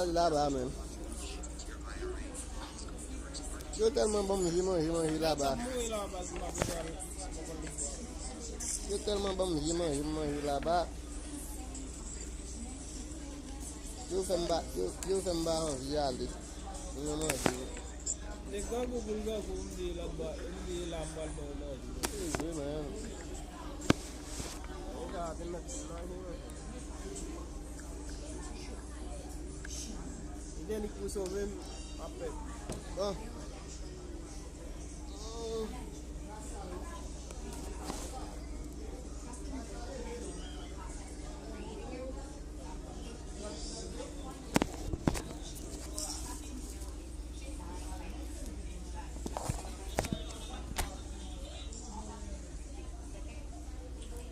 là-bas, même. Je suis tellement bon, je mange là-bas. Je suis tellement bon, je mange là-bas. Je fais un envie d'aller. Les gars, vous me là-bas, il là-bas. Oui, man. Il y a des coups au même après. Bon.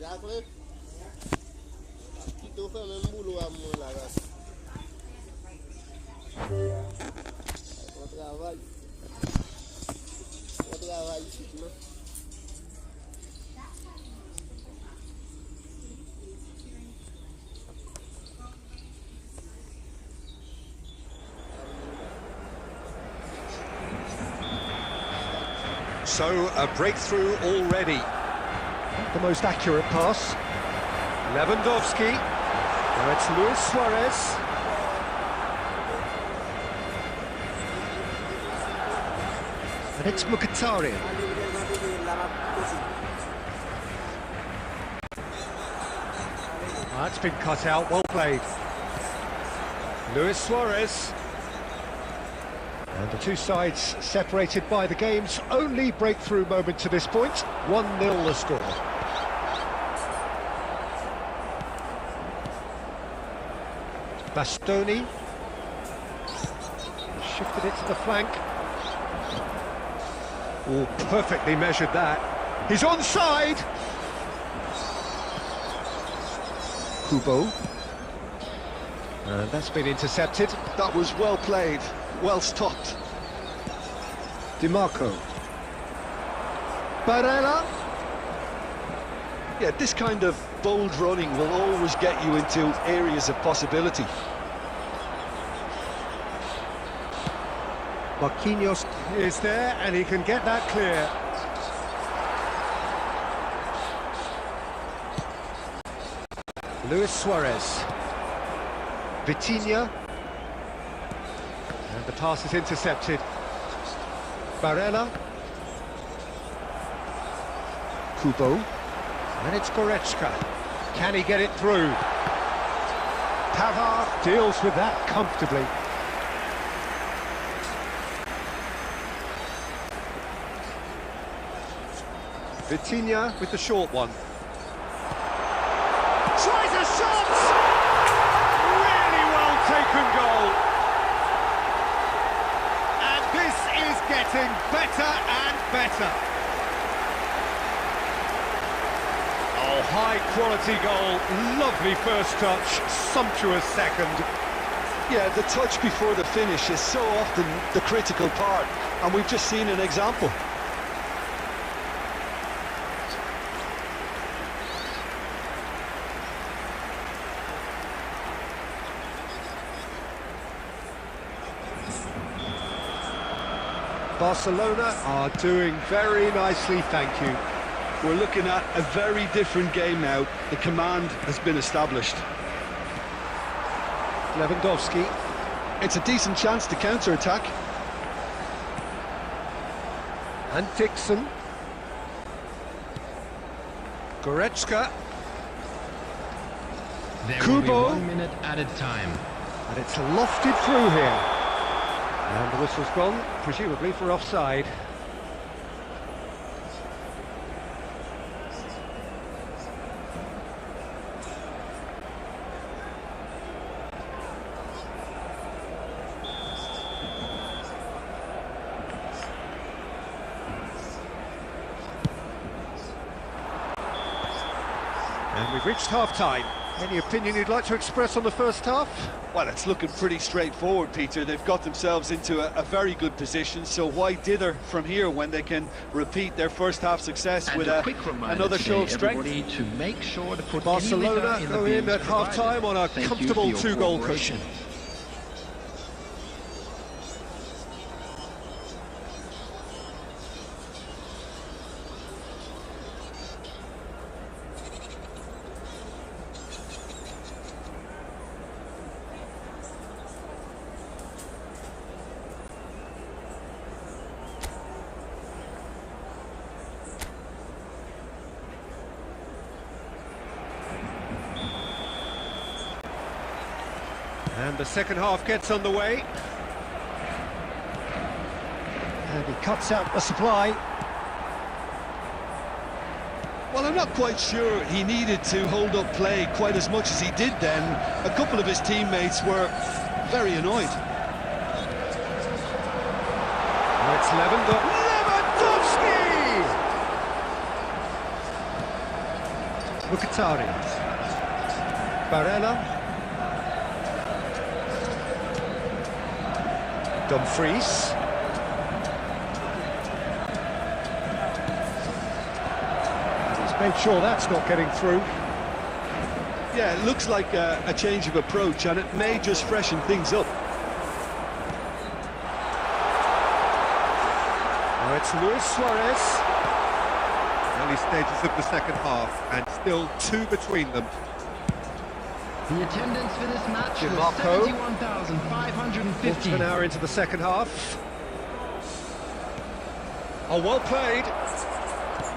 Après, tu te fais même boulot à mon là. On travaille ici, non? So, a breakthrough already. The most accurate pass. Lewandowski. Now it's Luis Suarez. And it's Mkhitaryan. That's been cut out, well played. Luis Suarez. And the two sides separated by the game's only breakthrough moment to this point. 1-0 the score. Bastoni. Shifted it to the flank. Oh, perfectly measured that. He's onside! Kubo. And that's been intercepted. That was well played, well stopped. DiMarco. Barella. Yeah, this kind of bold running will always get you into areas of possibility. Marquinhos is there and he can get that clear. Luis Suarez. Vitinha. And the pass is intercepted. Barella. Kubo. And it's Goretzka. Can he get it through? Pavard deals with that comfortably. Vitinha with the short one. Tries a shot! Really well taken goal. And this is getting better and better. Oh, high quality goal, lovely first touch, sumptuous second. Yeah, the touch before the finish is so often the critical part, and we've just seen an example. Barcelona are doing very nicely, thank you. We're looking at a very different game now. The command has been established. Lewandowski. It's a decent chance to counter-attack. And Dixon. Goretzka. There Kubo. will be 1 minute added time. And it's lofted through here. And the whistle's gone, presumably for offside. And we've reached half-time. Any opinion you'd like to express on the first half? Well, it's looking pretty straightforward, Peter. They've got themselves into a very good position, so why dither from here when they can repeat their first half success And with a quick reminder another show of strength? to make sure to put Barcelona any go in at half-time on a comfortable two-goal cushion. And the second half gets underway. And he cuts out the supply. Well, I'm not quite sure he needed to hold up play quite as much as he did then. A couple of his teammates were very annoyed. Now it's Lewandowski! Mkhitaryan. Barella. Dumfries. Made sure that's not getting through. Yeah, it looks like a change of approach, and it may just freshen things up. Now it's Luis Suarez. Early stages of the second half, and still 2 between them. The attendance for this match was Marco. 71,550. Quarter of an hour into the second half. Oh, well played.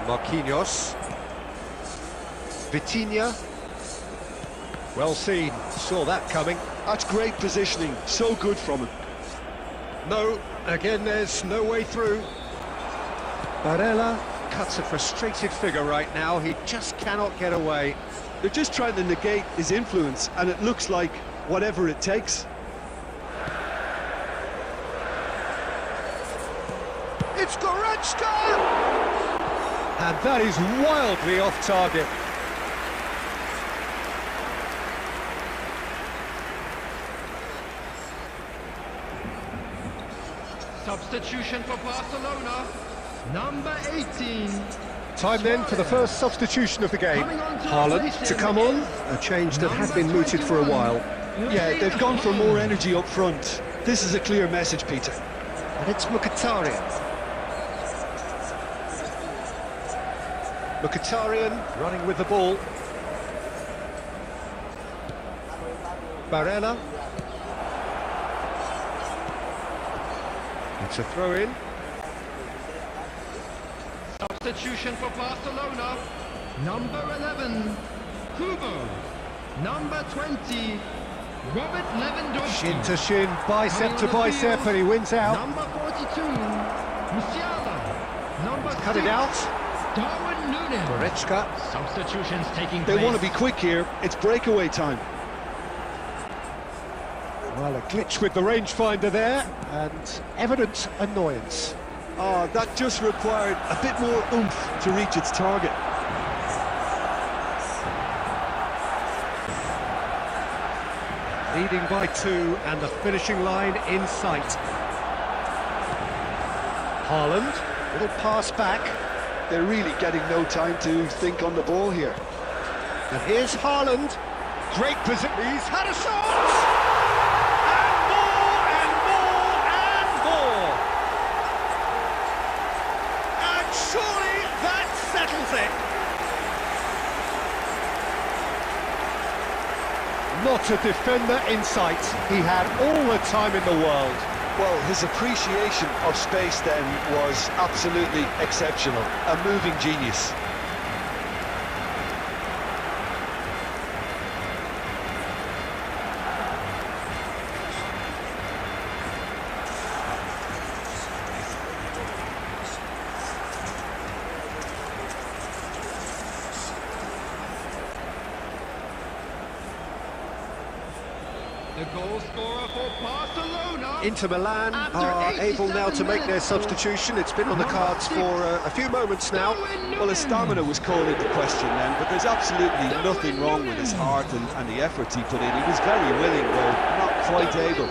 Marquinhos. Vitinha. Well seen, saw that coming. That's great positioning, so good from him. No, again there's no way through. Barella cuts a frustrated figure right now, he just cannot get away. They're just trying to negate his influence, and it looks like whatever it takes. It's Goretzka! And that is wildly off target. Substitution for Barcelona, number 18. Time then for the first substitution of the game. Haaland to come on, a change that had been mooted for a while. Yeah, they've gone for more energy up front. This is a clear message, Peter. And it's Mkhitaryan. Mkhitaryan running with the ball. Barella. It's a throw-in. Substitution for Barcelona, number 11. Kubo, number 20. Robert Lewandowski. Shin to shin, bicep to bicep, and he wins out. Number 42. Musiala. Number 6. Cut it out. Darwin Núñez. Goretzka. Substitutions taking They place. want to be quick here. It's breakaway time. Well, a glitch with the rangefinder there, and evident annoyance. Oh, that just required a bit more oomph to reach its target. Leading by 2, and the finishing line in sight. Haaland, little pass back. They're really getting no time to think on the ball here. And here's Haaland. Great position. He's had a shot! And more, and more, and more! And surely that settles it! Not a defender in sight. He had all the time in the world. Well, his appreciation of space then was absolutely exceptional. A moving genius. The goal scorer for Barcelona. Inter Milan After are able now to 87 make their minutes. substitution. It's been on the cards for a few moments now. Well, his stamina was called into question then, but there's absolutely nothing wrong with his heart and the efforts he put in. He was very willing, though not quite able.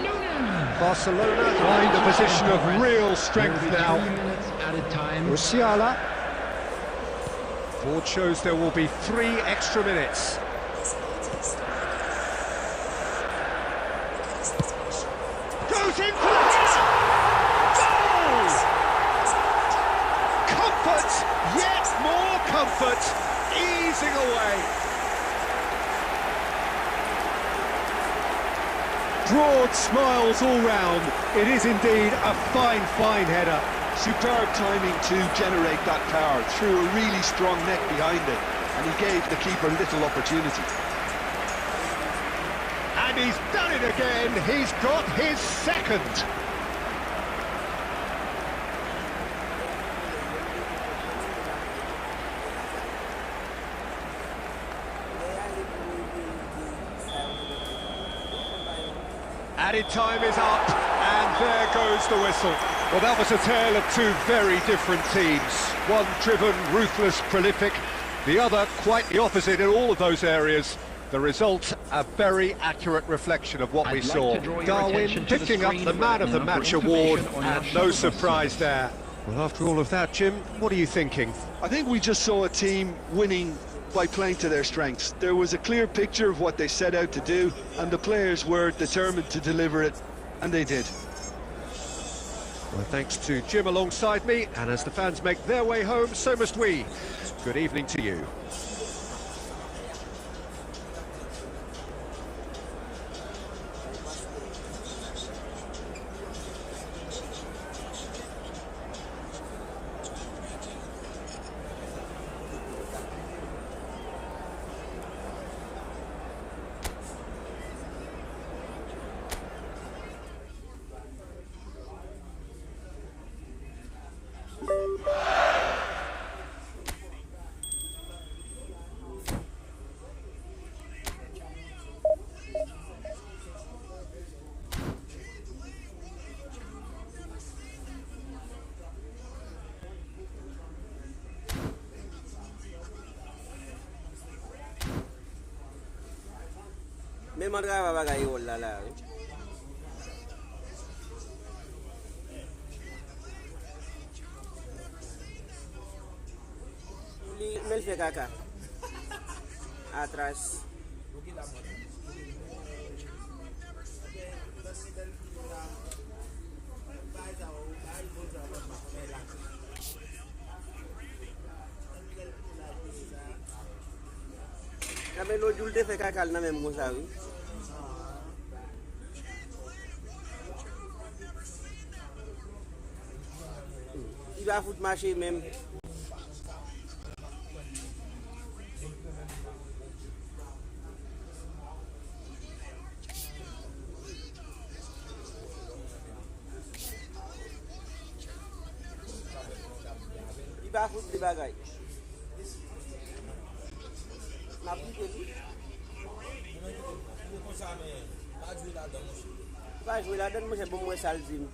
Barcelona find a position of real strength now. 3 minutes added time. Musiala. Board shows there will be 3 extra minutes. Goes in for the header! Goal! Comfort, yet more comfort, easing away. Broad smiles all round. It is indeed a fine, fine header. Superb timing to generate that power, threw a really strong neck behind it, and he gave the keeper little opportunity. And he's done it again. He's got his second. Added time is up, and there goes the whistle. Well, that was a tale of two very different teams. One driven, ruthless, prolific. The other quite the opposite in all of those areas. The result, a very accurate reflection of what we saw. Darwin picking up the Man of the Match award, and no surprise there. Well, after all of that, Jim, what are you thinking? I think we just saw a team winning by playing to their strengths. There was a clear picture of what they set out to do, and the players were determined to deliver it, and they did. Well, thanks to Jim alongside me, and as the fans make their way home, so must we. Good evening to you. Memang apa bagai olah lah. Mel fe kaka. Atrás. Kami lo julte fe kaka na même Moussa oui. Il va foutre marcher même. Il va foutre des bagailles. Ma petite vie. Va jouer là-dedans, moi j'ai bon moi salzim.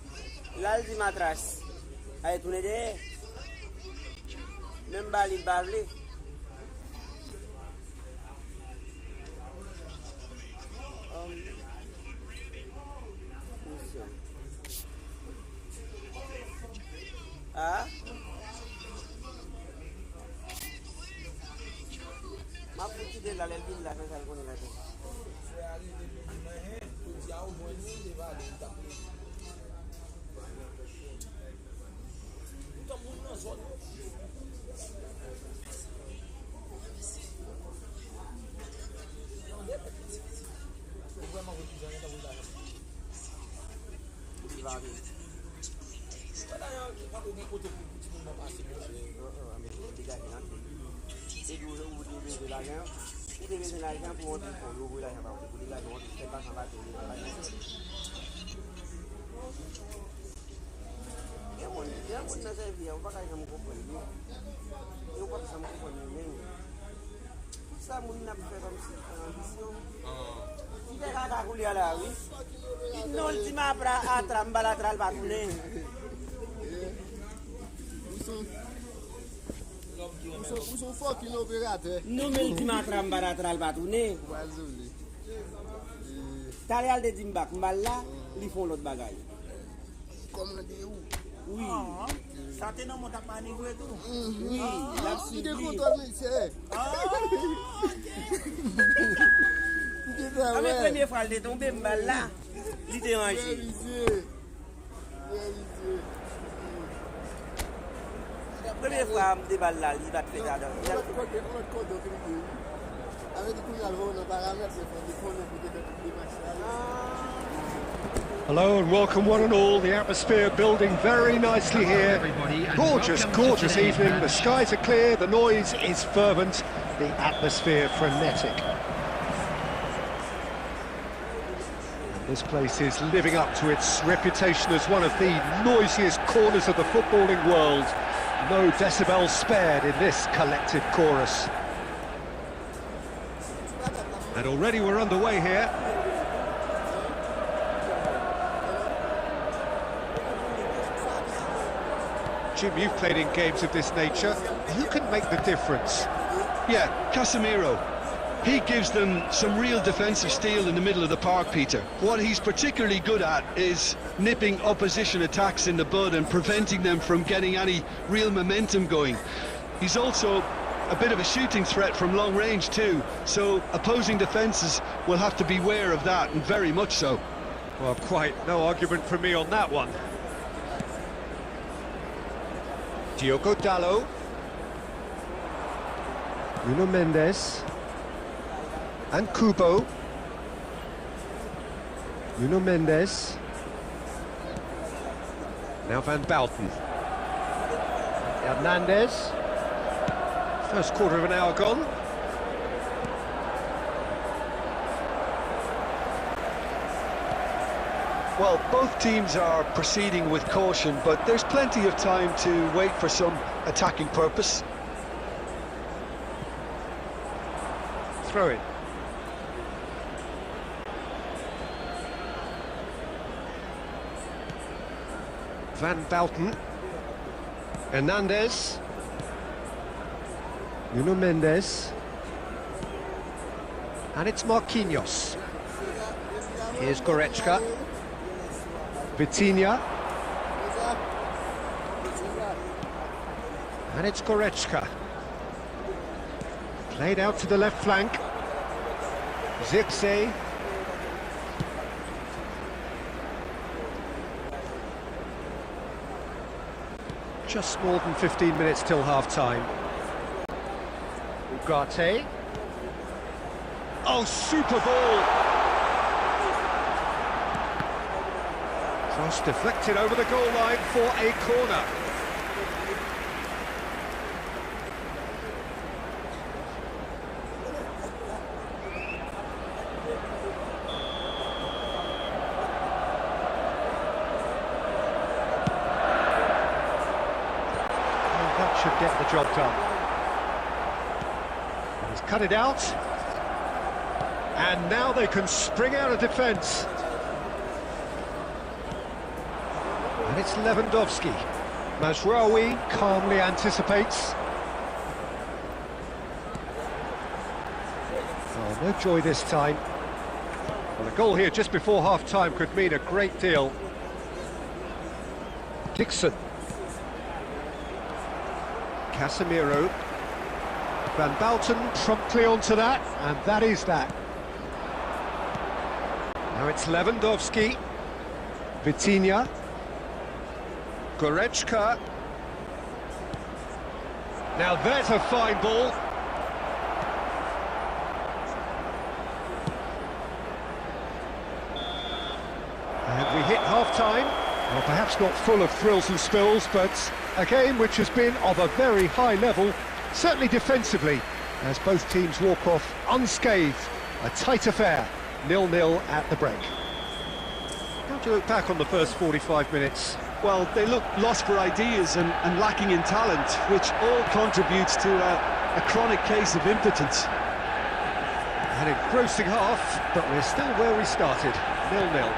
L'alzim atrás. Aí tu nede, même bali bali. Ah? Ma petite de la leville là, ça connaît là. L'ultima a trambala tra il batune. Où sont forts qui l'opérateur? Non, mais l'ultima trambala tra il batune. T'allais al de Zimbak, mbala, ils font l'autre bagaille. Comme on dit où? Oui. Ça t'est dans mon tapani ou tout? Oui, la Il décontrôle, monsieur. Ah, mais première fois, elle est tombée, mbala. Il était rangé. La première fois, je déballe là, il va te faire ça. Hello and welcome one and all. The atmosphere building very nicely here. Gorgeous, gorgeous evening. The skies are clear, the noise is fervent, the atmosphere frenetic. This place is living up to its reputation as one of the noisiest corners of the footballing world. No decibels spared in this collective chorus. And already we're underway here. Jim, you've played in games of this nature. Who can make the difference? Yeah, Casemiro. He gives them some real defensive steel in the middle of the park, Peter. What he's particularly good at is nipping opposition attacks in the bud and preventing them from getting any real momentum going. He's also a bit of a shooting threat from long range too, so opposing defences will have to beware of that, and very much so. Well, quite no argument from me on that one. Diogo Dalot. Nuno Mendes. And Kubo. Nuno Mendes. Now Van Bouten. Hernandez. First quarter of an hour gone. Well, both teams are proceeding with caution, but there's plenty of time to wait for some attacking purpose. Throw it. Van Bouten. Hernandez. Nuno Mendes. And it's Marquinhos. Here's Goretzka. Vitinha. And it's Goretzka. Played out to the left flank. Zirkzee. Just more than 15 minutes till half-time. Ugarte. Oh, super ball! Cross deflected over the goal line for a corner. That should get the job done. He's cut it out. And now they can spring out of defence. And it's Lewandowski. Mazraoui calmly anticipates. Oh, no joy this time. Well, a goal here just before half-time could mean a great deal. Dixon. Casemiro. Van Bouten promptly onto that, and that is that. Now it's Lewandowski. Vitinha. Goretzka. Now there's a fine ball. And we hit half-time. Well, perhaps not full of thrills and spills, but a game which has been of a very high level, certainly defensively, as both teams walk off unscathed. A tight affair, 0-0 at the break. How do you look back on the first 45 minutes? Well, they look lost for ideas and lacking in talent, which all contributes to a chronic case of impotence. An engrossing half, but we're still where we started, 0-0.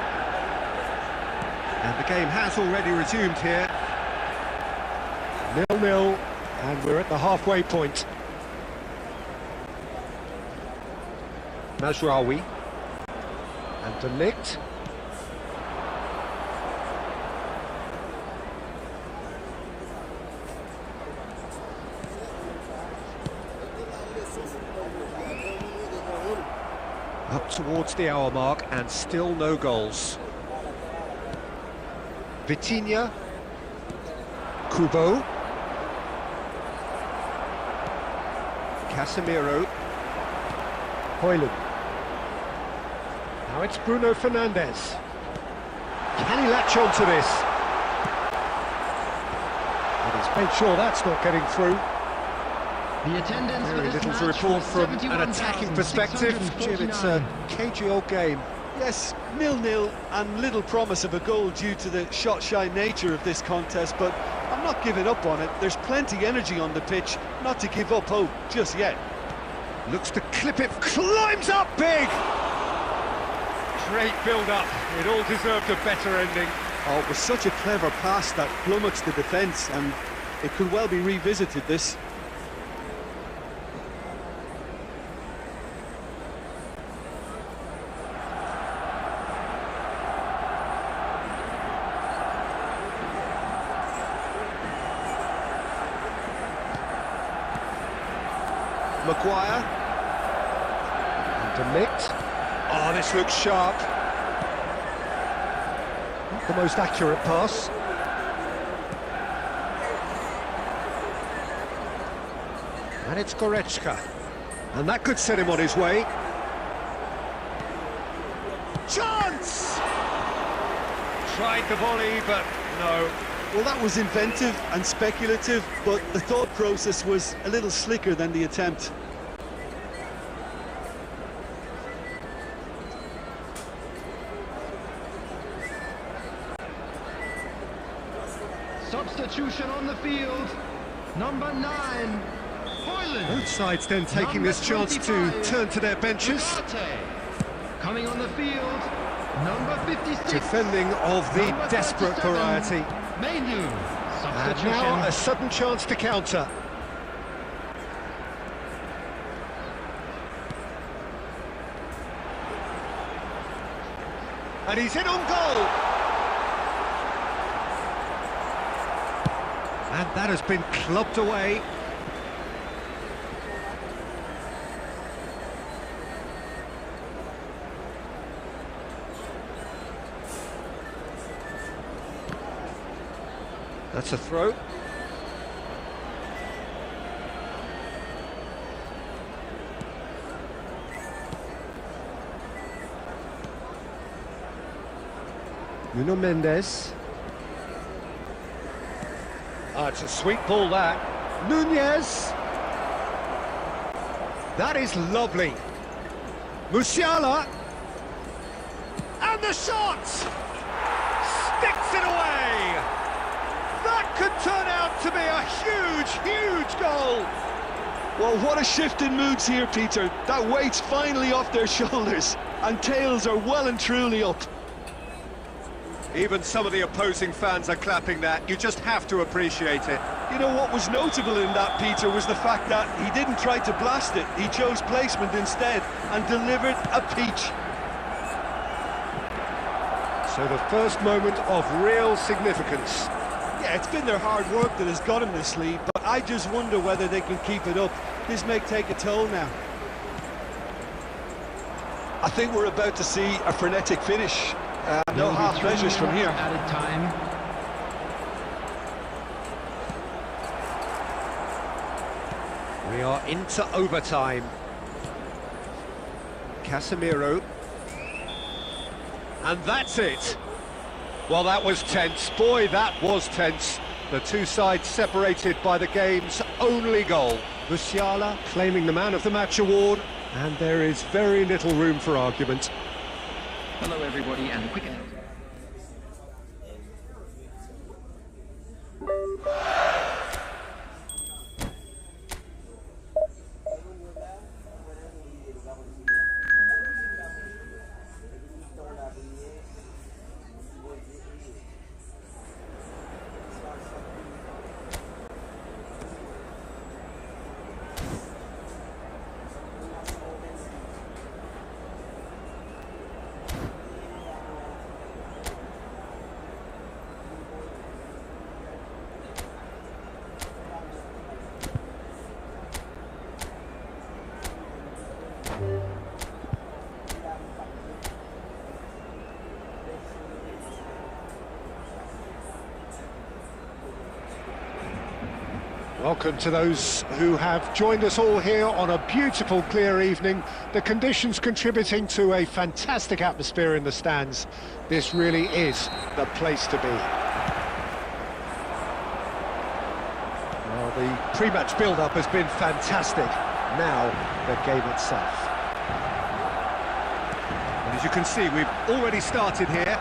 And the game has already resumed here. 0-0, and we're at the halfway point. Mazraoui. And De Ligt. Up towards the hour mark and still no goals. Vitinha. Kubo. Casemiro. Højlund. Now it's Bruno Fernandes. Can he latch on to this? And he's made sure that's not getting through. The attendance Very little to report from an attacking perspective. Jim, it's a cagey old game. Yes, 0-0 and little promise of a goal due to the shot-shy nature of this contest, but I'm not giving up on it. There's plenty energy on the pitch, not to give up hope just yet. Looks to clip it, climbs up big! Great build-up, it all deserved a better ending. Oh, it was such a clever pass that flummoxed the defence, and it could well be revisited, this. Maguire. And De Ligt. Oh, this looks sharp. Not the most accurate pass. And it's Goretzka. And that could set him on his way. Chance! Tried the volley, but no. Well, that was inventive and speculative, but the thought process was a little slicker than the attempt. Substitution on the field. Number 9, Hoyland. Both sides then taking this chance to turn to their benches. Coming on the field, number 56. Defending of the Number desperate 37, variety. Mainu. And Substitution. now a sudden chance to counter. And he's in on goal. And that has been clubbed away. That's a throw. Nuno Mendes. Ah, it's a sweet ball, that. Nunez. That is lovely. Musiala. And the shot! Sticks it away! That could turn out to be a huge, huge goal! Well, what a shift in moods here, Peter. That weight's finally off their shoulders, and tails are well and truly up. Even some of the opposing fans are clapping that. You just have to appreciate it. You know, what was notable in that, Peter, was the fact that he didn't try to blast it. He chose placement instead and delivered a peach. So the first moment of real significance. Yeah, it's been their hard work that has got him this lead, but I just wonder whether they can keep it up. This may take a toll now. I think we're about to see a frenetic finish. No half measures from here. Added time. We are into overtime. Casemiro. And that's it. Well, that was tense. Boy, that was tense. The two sides separated by the game's only goal. Musiala claiming the Man of the Match award, and there is very little room for argument. Hello everybody, and a quick announcement. Welcome to those who have joined us all here on a beautiful, clear evening. The conditions contributing to a fantastic atmosphere in the stands. This really is the place to be. Well, the pre-match build-up has been fantastic. Now, the game itself. And As you can see, we've already started here.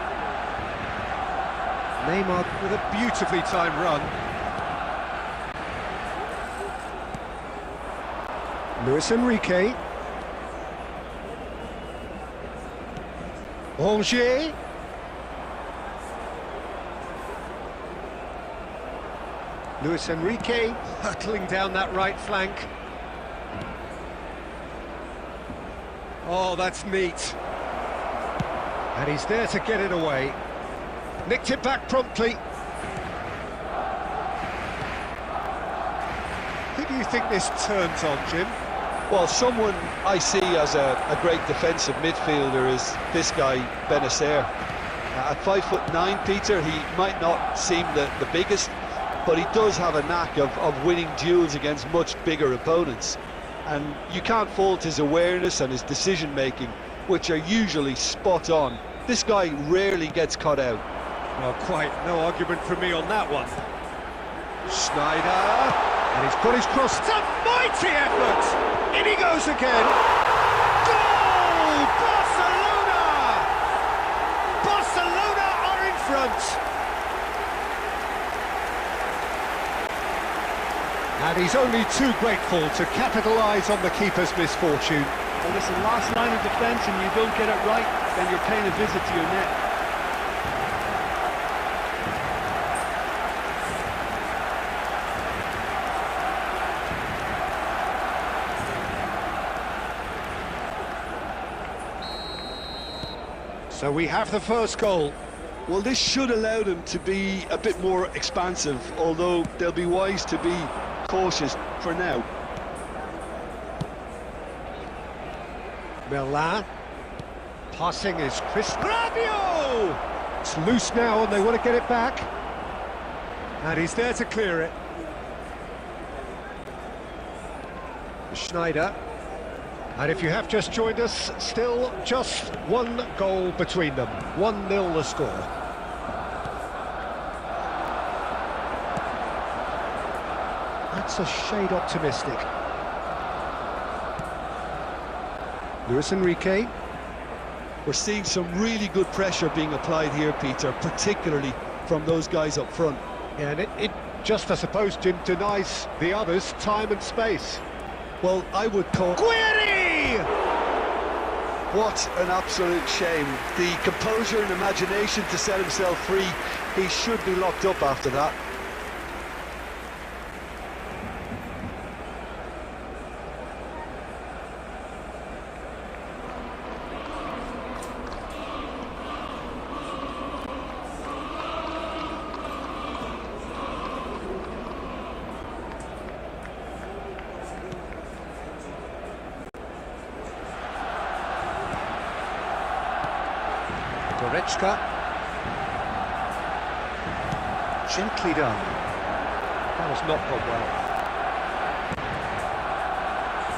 Neymar with a beautifully timed run. Luis Enrique. Rongier. Luis Enrique hurtling down that right flank. Oh, that's neat. And he's there to get it away. Nicked it back promptly. Who do you think this turns on, Jim? Well, someone I see as a great defensive midfielder is this guy, Benacer. At 5'9", Peter, he might not seem the biggest, but he does have a knack of winning duels against much bigger opponents. And you can't fault his awareness and his decision-making, which are usually spot on. This guy rarely gets caught out. Well, quite no argument from me on that one. Schneider, and he's put his cross. It's a mighty effort! In he goes again. Goal! Barcelona! Barcelona are in front. And he's only too grateful to capitalise on the keeper's misfortune. Well, listen, last line of defence and you don't get it right, then you're paying a visit to your net. So we have the first goal. Well, this should allow them to be a bit more expansive, although they'll be wise to be cautious for now. Milan. Passing is Chris Rabiot! It's loose now and they want to get it back. And he's there to clear it. Schneider. And if you have just joined us, still just one goal between them. 1-0 the score. That's a shade optimistic. Luis Enrique. We're seeing some really good pressure being applied here, Peter, particularly from those guys up front. Yeah, and it just, I suppose, Jim, denies the others time and space. Well, I would call... Guiri! What an absolute shame. The composure and imagination to set himself free. He should be locked up after that. Goretzka. Gently done. That was not gone well.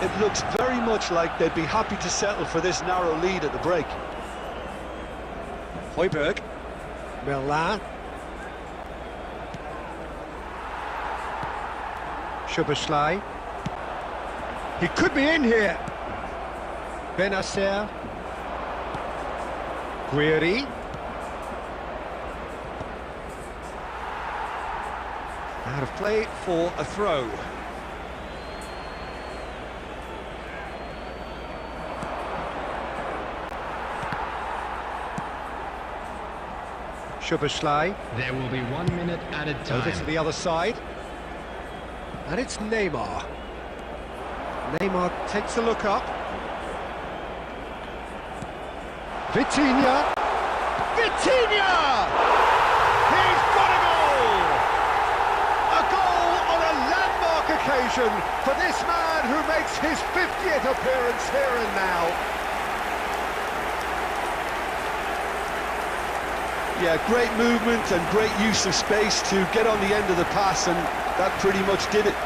It looks very much like they'd be happy to settle for this narrow lead at the break. Højbjerg. Milan. Szoboszlai. He could be in here. Benacer. Guiri. Out of play for a throw. Szoboszlai. There will be 1 minute added time. Over to the other side. And it's Neymar. Neymar takes a look up. Vitinha! Vitinha! He's got a goal! A goal on a landmark occasion for this man who makes his 50th appearance here and now. Yeah, great movement and great use of space to get on the end of the pass, and that pretty much did it.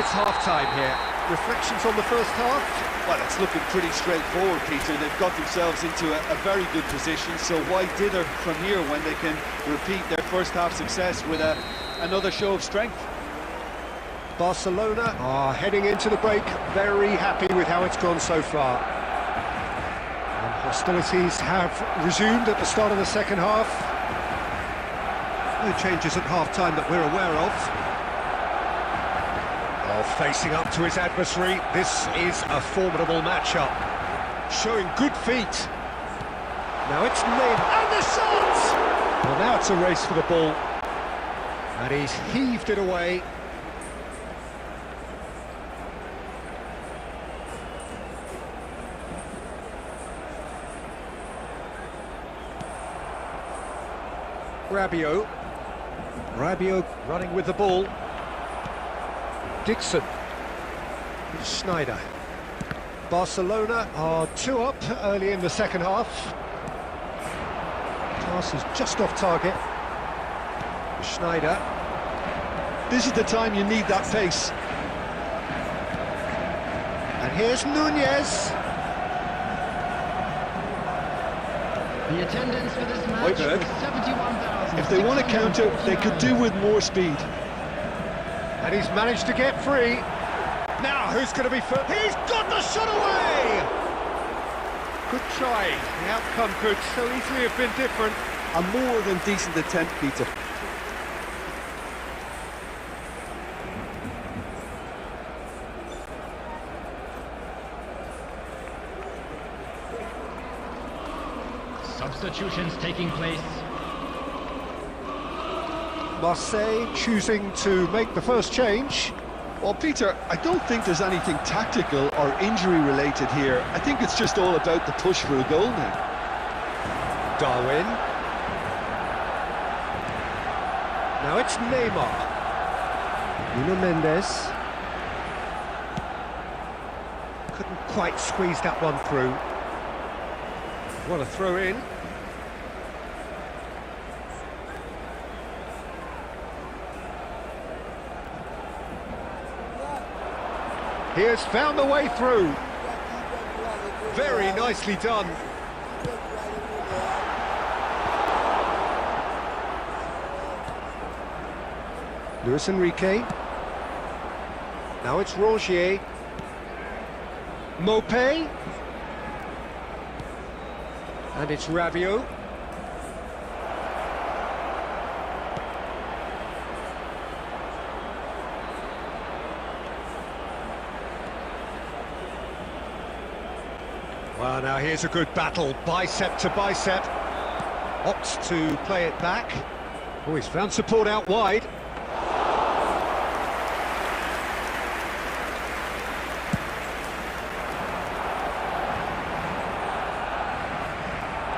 it's half-time here. Reflections on the first half? Well, it's looking pretty straightforward, Peter. They've got themselves into a very good position, so why dither from here when they can repeat their first half success with another show of strength? Barcelona are heading into the break very happy with how it's gone so far. And hostilities have resumed at the start of the second half. No changes at half-time that we're aware of. Oh, facing up to his adversary, this is a formidable matchup. Showing good feet. Now it's Neymar, and the shot! Well, now it's a race for the ball. And he's heaved it away. Rabiot running with the ball. Dixon. Schneider. Barcelona are 2 up early in the second half. Pass is just off target. Schneider. This is the time you need that pace. And here's Nunez. The attendance for this match was 71,000. If they want to counter, they could do with more speed. And he's managed to get free. Now, who's going to be first? He's got the shot away! Good try. The outcome could so easily have been different. A more than decent attempt, Peter. Substitutions taking place. Marseille choosing to make the first change. Well, Peter, I don't think there's anything tactical or injury-related here. I think it's just all about the push for a goal now. Darwin. Now it's Neymar. Nuno Mendes. Couldn't quite squeeze that one through. What a throw in. He has found the way through. Very nicely done. Luis Enrique. Now it's Rongier. Mopé. And it's Rabiot. Well, now here's a good battle, bicep to bicep. Opts to play it back. Oh, he's found support out wide.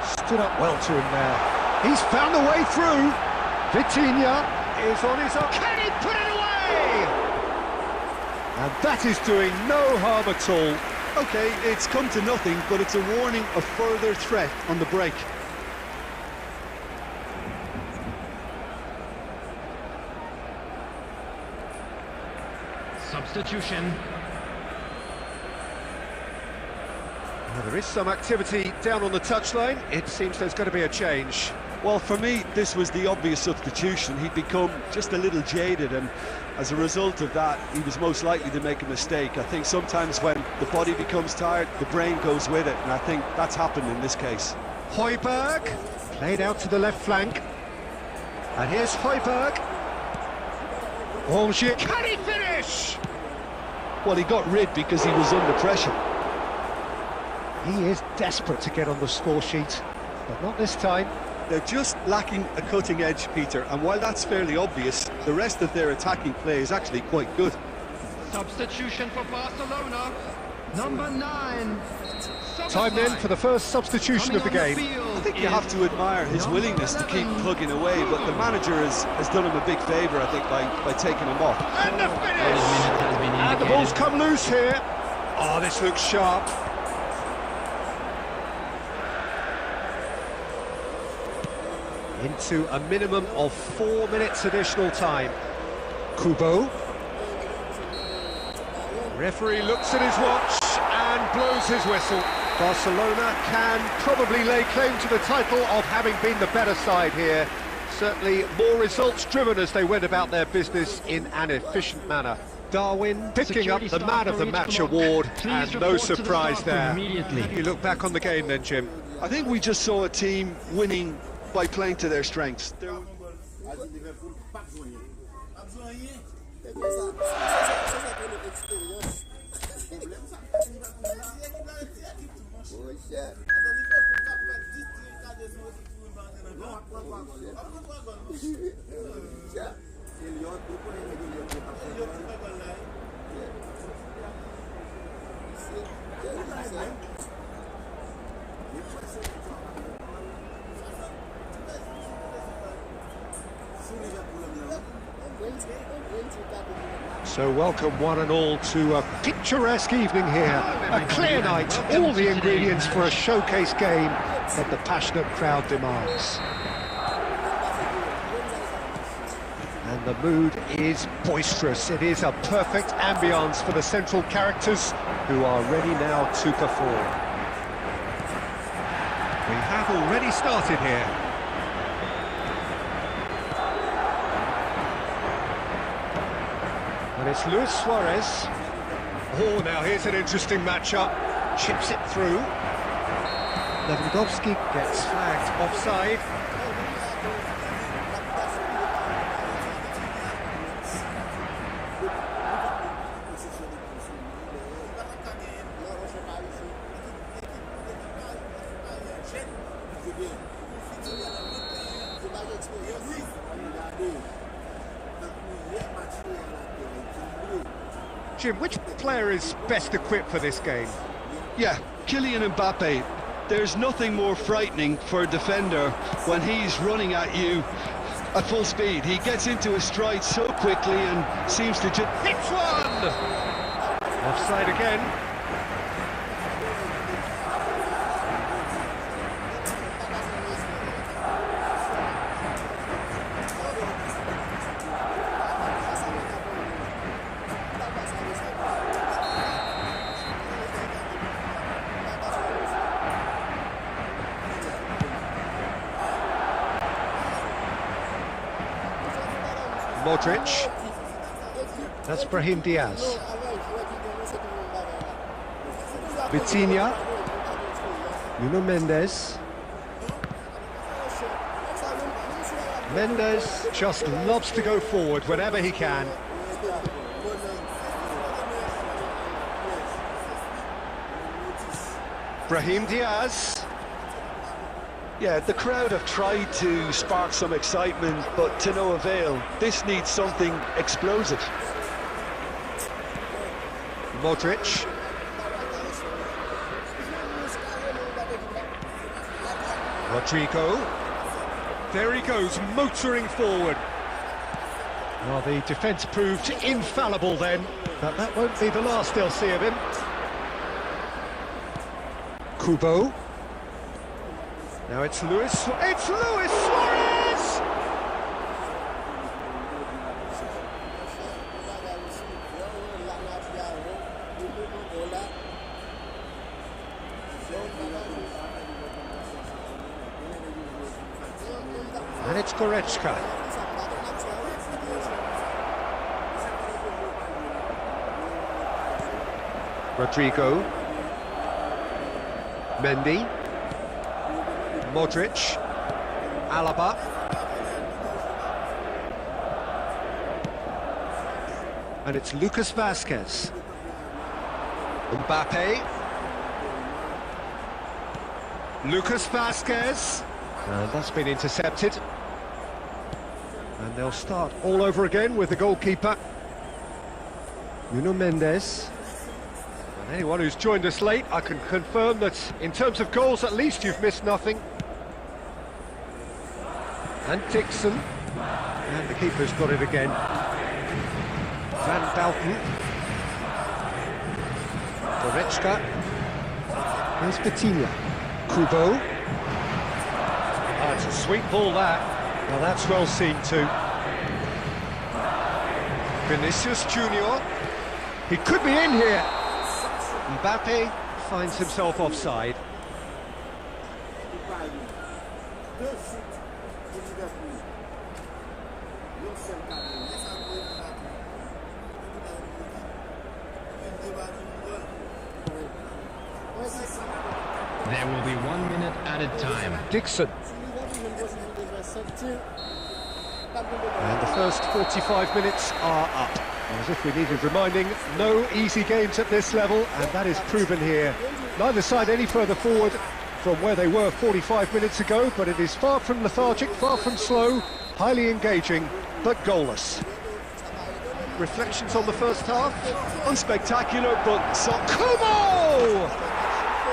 Stood up well to him there. He's found a way through. Vitinha is on his own. Can he put it away? And that is doing no harm at all. Okay, it's come to nothing, but it's a warning of further threat on the break. Substitution. Well, there is some activity down on the touchline. It seems there's going to be a change. Well, for me, this was the obvious substitution. He'd become just a little jaded, and as a result of that, he was most likely to make a mistake. I think sometimes when the body becomes tired, the brain goes with it, and I think that's happened in this case. Højbjerg, played out to the left flank. And here's Højbjerg. Rongier, can he finish? Well, he got rid because he was under pressure. He is desperate to get on the score sheet, but not this time. They're just lacking a cutting edge, Peter, and while that's fairly obvious, the rest of their attacking play is actually quite good. Substitution for Barcelona. Number 9. Time then for the first substitution of the game. I think you have to admire his willingness to keep plugging away, but the manager has done him a big favour, I think, by taking him off. And the finish! And the ball's come loose here. Oh, this looks sharp. Into a minimum of 4 minutes additional time. Kubo. Referee looks at his watch and blows his whistle. Barcelona can probably lay claim to the title of having been the better side here. Certainly more results-driven as they went about their business in an efficient manner. Darwin picking up the Man of the Match award, and no surprise there. You look back on the game then, Jim. I think we just saw a team winning by playing to their strengths. So welcome one and all to a picturesque evening here, a clear night, all the ingredients for a showcase game that the passionate crowd demands. And the mood is boisterous. It is a perfect ambience for the central characters who are ready now to perform. We have already started here. And it's Luis Suarez. Oh, now here's an interesting matchup. Chips it through. Lewandowski gets flagged offside. Jim, which player is best equipped for this game? Yeah, Kylian Mbappe. There's nothing more frightening for a defender when he's running at you at full speed. He gets into his stride so quickly and seems to just... Hits one! Offside again. Modric. That's Brahim Diaz. Vitinha. Nuno Mendes. Mendes just loves to go forward whenever he can. Brahim Diaz. Yeah, the crowd have tried to spark some excitement, but to no avail. This needs something explosive. Modric. Rodrigo. There he goes, motoring forward. Well, the defence proved infallible then, but that won't be the last they'll see of him. Kubo. Now it's Luis Suarez! And it's Goretzka. Rodrigo. Mendy. Modric, Alaba, and it's Lucas Vazquez, Mbappe, Lucas Vazquez, and that's been intercepted, and they'll start all over again with the goalkeeper, Nuno Mendes. And anyone who's joined us late, I can confirm that in terms of goals, at least you've missed nothing. And Dixon, and the keeper's got it again. Van Dalton. Goretzka. Here's Vitinha. Kubo. It's a sweet ball that. Well, that's well seen too. Vinicius Junior. He could be in here. Mbappe finds himself offside. There will be 1 minute added time. Dixon. And the first 45 minutes are up. As if we needed reminding, no easy games at this level, and that is proven here. Neither side any further forward from where they were 45 minutes ago, but it is far from lethargic, far from slow, highly engaging, but goalless. Reflections on the first half? Unspectacular, but so... Kubo!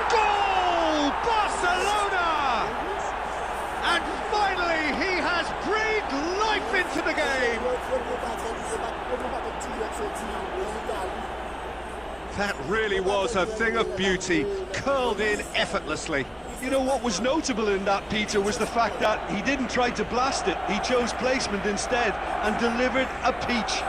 Goal! Barcelona! And finally he has breathed life into the game! That really was a thing of beauty, curled in effortlessly. You know what was notable in that, Peter, was the fact that he didn't try to blast it. He chose placement instead and delivered a peach.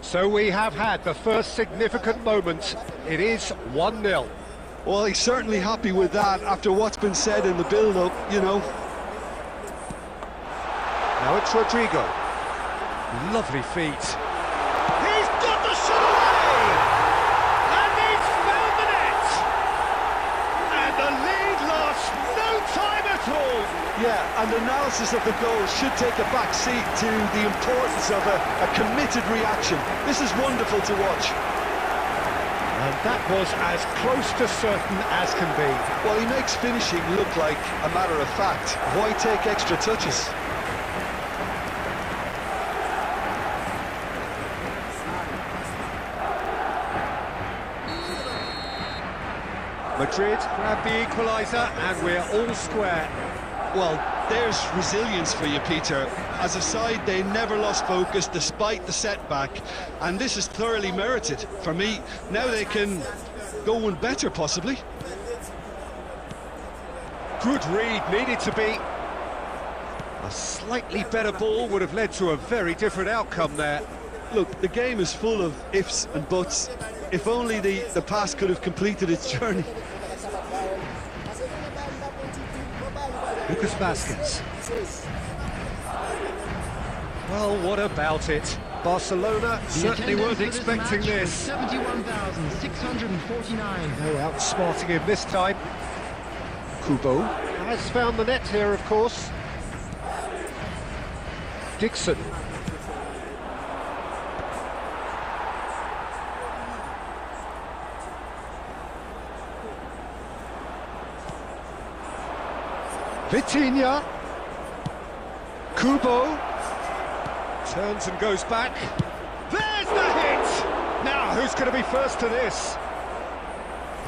So we have had the first significant moment. It is 1-0. Well, he's certainly happy with that after what's been said in the build-up, you know. Now it's Rodrigo. Lovely feet. He's got the shot away! And he's found the net! And the lead lasts no time at all! Yeah, and analysis of the goal should take a back seat to the importance of a committed reaction. This is wonderful to watch. And that was as close to certain as can be. Well, he makes finishing look like a matter of fact. Why take extra touches? Madrid grab the equaliser and we're all square. Well, there's resilience for you, Peter. As a side, they never lost focus despite the setback, and this is thoroughly merited. For me, now they can go one better, possibly. Good read, needed to be. A slightly better ball would have led to a very different outcome there. Look, the game is full of ifs and buts. If only the pass could have completed its journey. Lucas Vasquez. Well, what about it? Barcelona certainly weren't expecting this. 71,649. No outsmarting him this time. Kubo has found the net here, of course. Dixon. Vitinha. Kubo turns and goes back. There's the hit! Now, who's going to be first to this?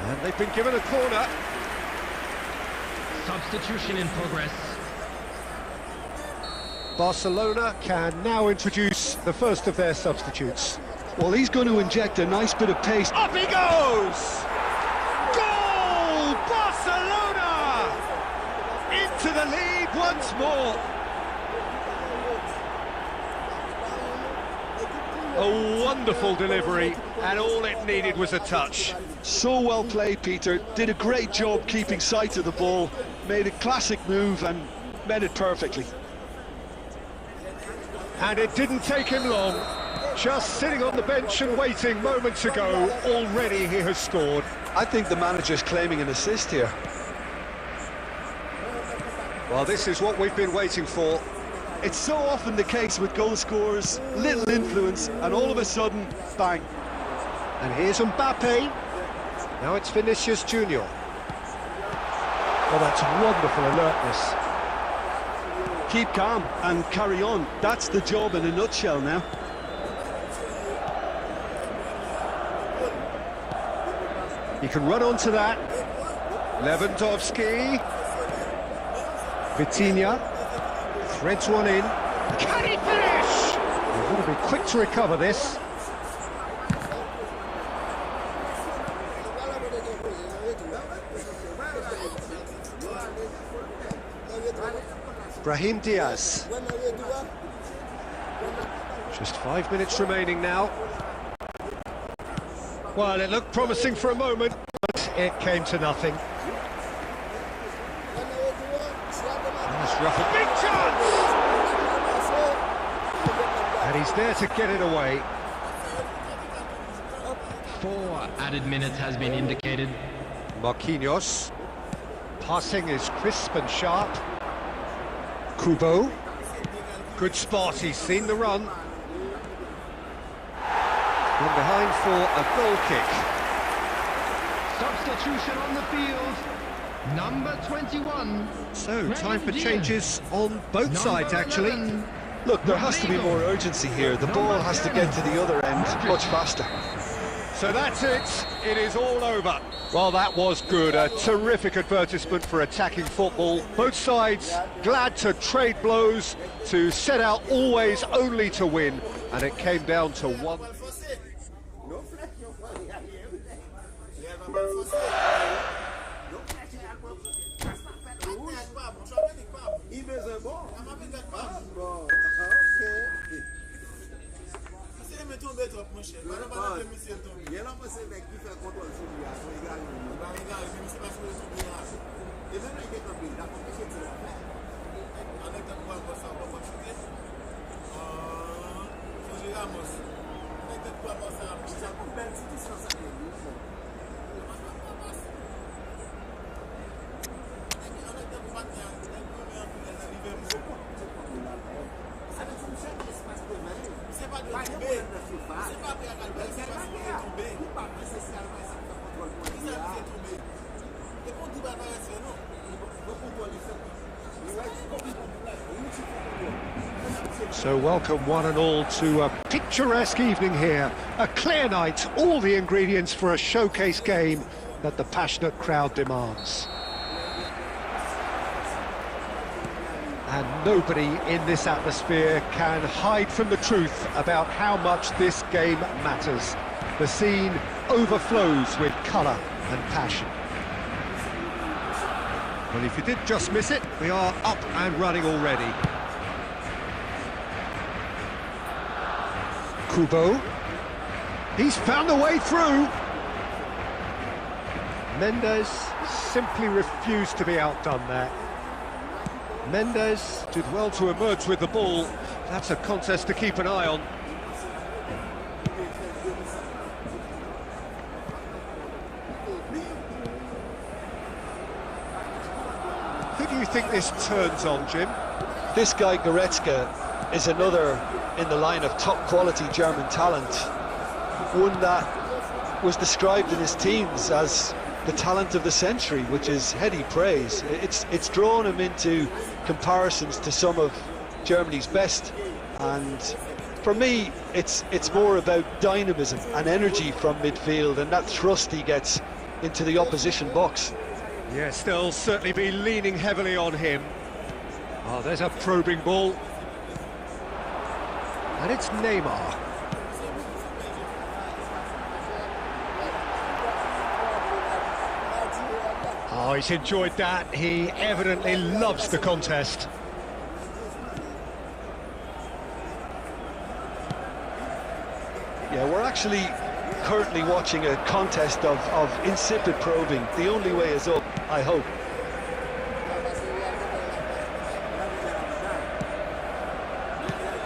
And they've been given a corner. Substitution in progress. Barcelona can now introduce the first of their substitutes. Well, he's going to inject a nice bit of pace. Up he goes! Goal! Barcelona! Into the lead once more. A wonderful delivery, and all it needed was a touch. So well played, Peter. Did a great job keeping sight of the ball. Made a classic move and met it perfectly. And it didn't take him long. Just sitting on the bench and waiting moments ago, already he has scored. I think the manager's claiming an assist here. Well, this is what we've been waiting for. It's so often the case with goal scorers, little influence, and all of a sudden, bang. And here's Mbappe. Now it's Vinicius Junior. Oh, that's wonderful alertness. Keep calm and carry on. That's the job in a nutshell now. He can run onto that. Lewandowski. Vitinha. Threads one in. Can he finish? He's got to be quick to recover this. Brahim Diaz. Just 5 minutes remaining now. Well, it looked promising for a moment, but it came to nothing. That's rough. A big chance! And he's there to get it away. 4 added minutes has been indicated. Marquinhos. Passing is crisp and sharp. Kubo. Good spot, he's seen the run. From behind for a goal kick. Substitution on the field. Number 21. So, time for changes on both sides, actually. 11. Look, there has to be more urgency here. The ball has to get to the other end much faster. So that's it. It is all over. Well, that was good. A terrific advertisement for attacking football. Both sides glad to trade blows, to set out always only to win. And it came down to one. So welcome one and all to a picturesque evening here. A clear night, all the ingredients for a showcase game that the passionate crowd demands. And nobody in this atmosphere can hide from the truth about how much this game matters. The scene overflows with colour and passion. Well, if you did just miss it, we are up and running already. Kubo. He's found a way through. Mendes simply refused to be outdone there. Mendes did well to emerge with the ball. That's a contest to keep an eye on. Who do you think this turns on, Jim? This guy Goretzka is another in the line of top quality German talent, one that was described in his teens as the talent of the century, which is heady praise. It's drawn him into comparisons to some of Germany's best, and for me it's more about dynamism and energy from midfield and that thrust he gets into the opposition box. Yes, they'll certainly be leaning heavily on him. Oh, there's a probing ball. And it's Neymar. Oh, he's enjoyed that. He evidently loves the contest. Yeah, we're actually currently watching a contest of insipid probing. The only way is up, I hope.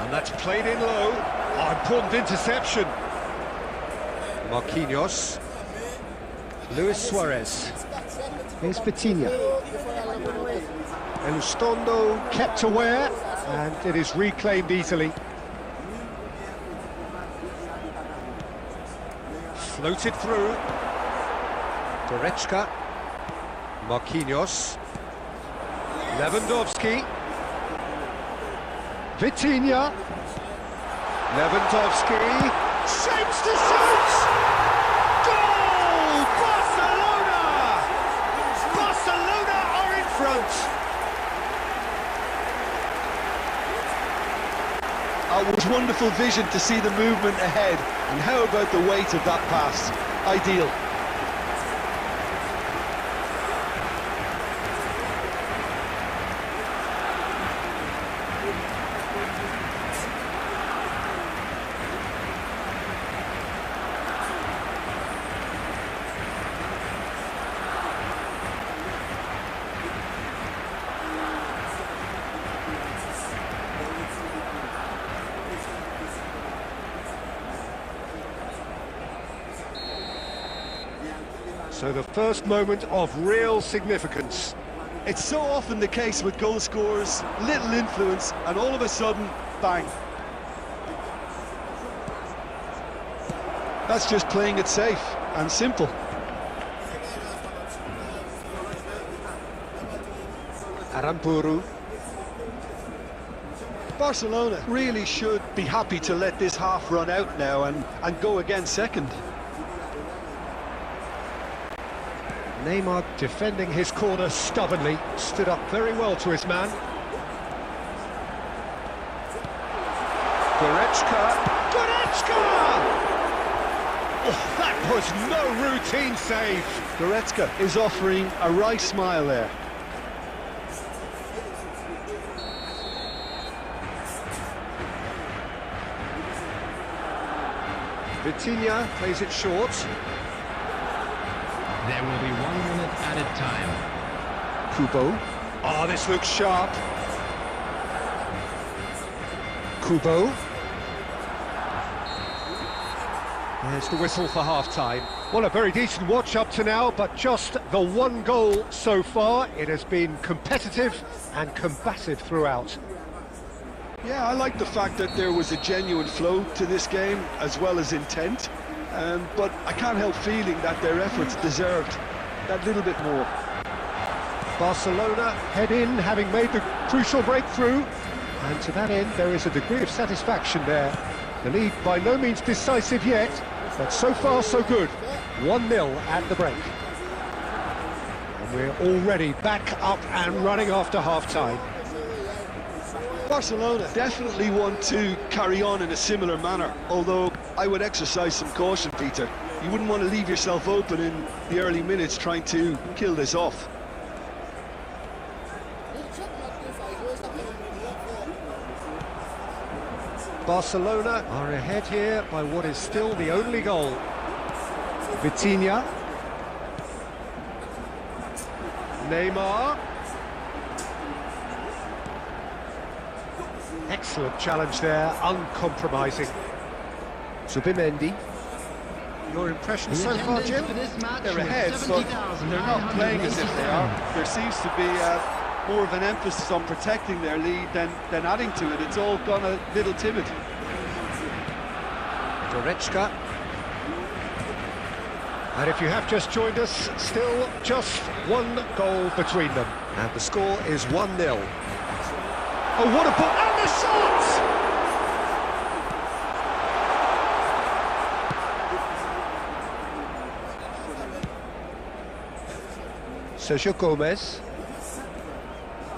And that's played in low. Oh, important interception. Marquinhos. Luis Suarez. Here's Vitinha. Elustondo kept aware, and it is reclaimed easily. Floated through. Goretzka. Marquinhos. Lewandowski. Vitinha. Lewandowski. Shapes to shoot! Goal! Barcelona! front. It was wonderful vision to see the movement ahead, and how about the weight of that pass? Ideal. So the first moment of real significance. It's so often the case with goal scorers, little influence, and all of a sudden, bang. That's just playing it safe and simple. Arampuru. Barcelona really should be happy to let this half run out now and go again second. Neymar defending his corner stubbornly, stood up very well to his man. Goretzka! Oh, that was no routine save! Goretzka is offering a wry smile there. Vitinha plays it short. There will be 1 minute added time. Kubo. Oh, this looks sharp. Kubo. There's the whistle for half-time. Well, a very decent watch up to now, but just the one goal so far. It has been competitive and combative throughout. Yeah, I like the fact that there was a genuine flow to this game, as well as intent. But I can't help feeling that their efforts deserved that little bit more. Barcelona head in, having made the crucial breakthrough. And to that end, there is a degree of satisfaction there. The lead by no means decisive yet, but so far so good. 1-0 at the break. And we're already back up and running after half-time. Barcelona definitely want to carry on in a similar manner, although I would exercise some caution, Peter. You wouldn't want to leave yourself open in the early minutes trying to kill this off. Barcelona are ahead here by what is still the only goal. Vitinha. Neymar. Excellent challenge there, uncompromising. Subimendi. Your impression so far, Jim? They're ahead, but they're not playing as if they are. There seems to be more of an emphasis on protecting their lead than adding to it. It's all gone a little timid. Goretzka. And if you have just joined us, still just one goal between them. And the score is 1-0. Oh, what a ball! And the shot! Sergio Gomez.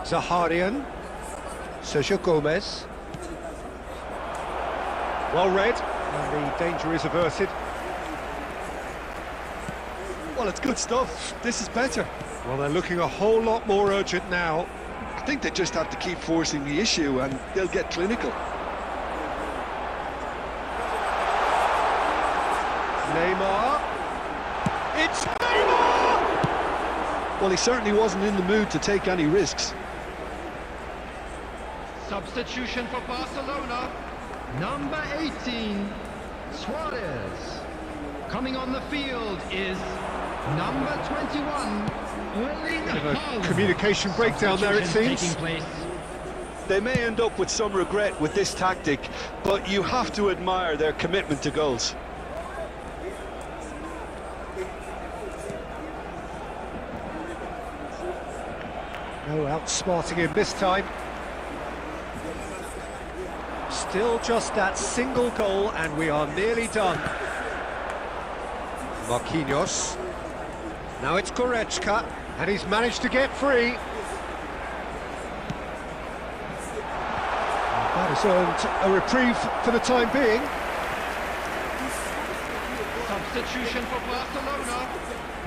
Zaharian. Sergio Gomez. Well read, and the danger is averted. Well, it's good stuff. This is better. Well, they're looking a whole lot more urgent now. I think they just have to keep forcing the issue and they'll get clinical. Neymar. It's Neymar! Well, he certainly wasn't in the mood to take any risks. Substitution for Barcelona. Number 18, Suarez. Coming on the field is number 21. Bit of a communication breakdown there, it seems. They may end up with some regret with this tactic, but you have to admire their commitment to goals. No outsmarting him this time. Still just that single goal and we are nearly done. Marquinhos. Now it's Goretzka and he's managed to get free. has earned a reprieve for the time being. Substitution for Barcelona.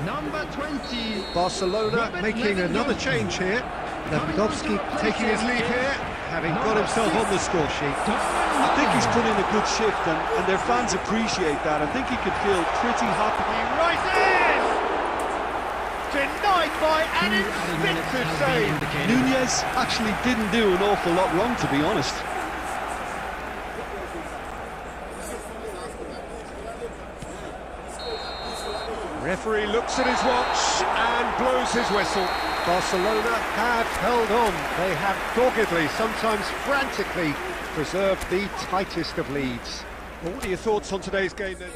Number 20. Barcelona making another change here. Lewandowski taking his lead here, having got himself on the score sheet. I think he's put in a good shift, and their fans appreciate that. I think he could feel pretty happy. Right in! Denied by an instinctive save. Nunez actually didn't do an awful lot wrong, to be honest. Referee looks at his watch and blows his whistle. Barcelona have held on. They have doggedly, sometimes frantically, preserved the tightest of leads. Well, what are your thoughts on today's game then?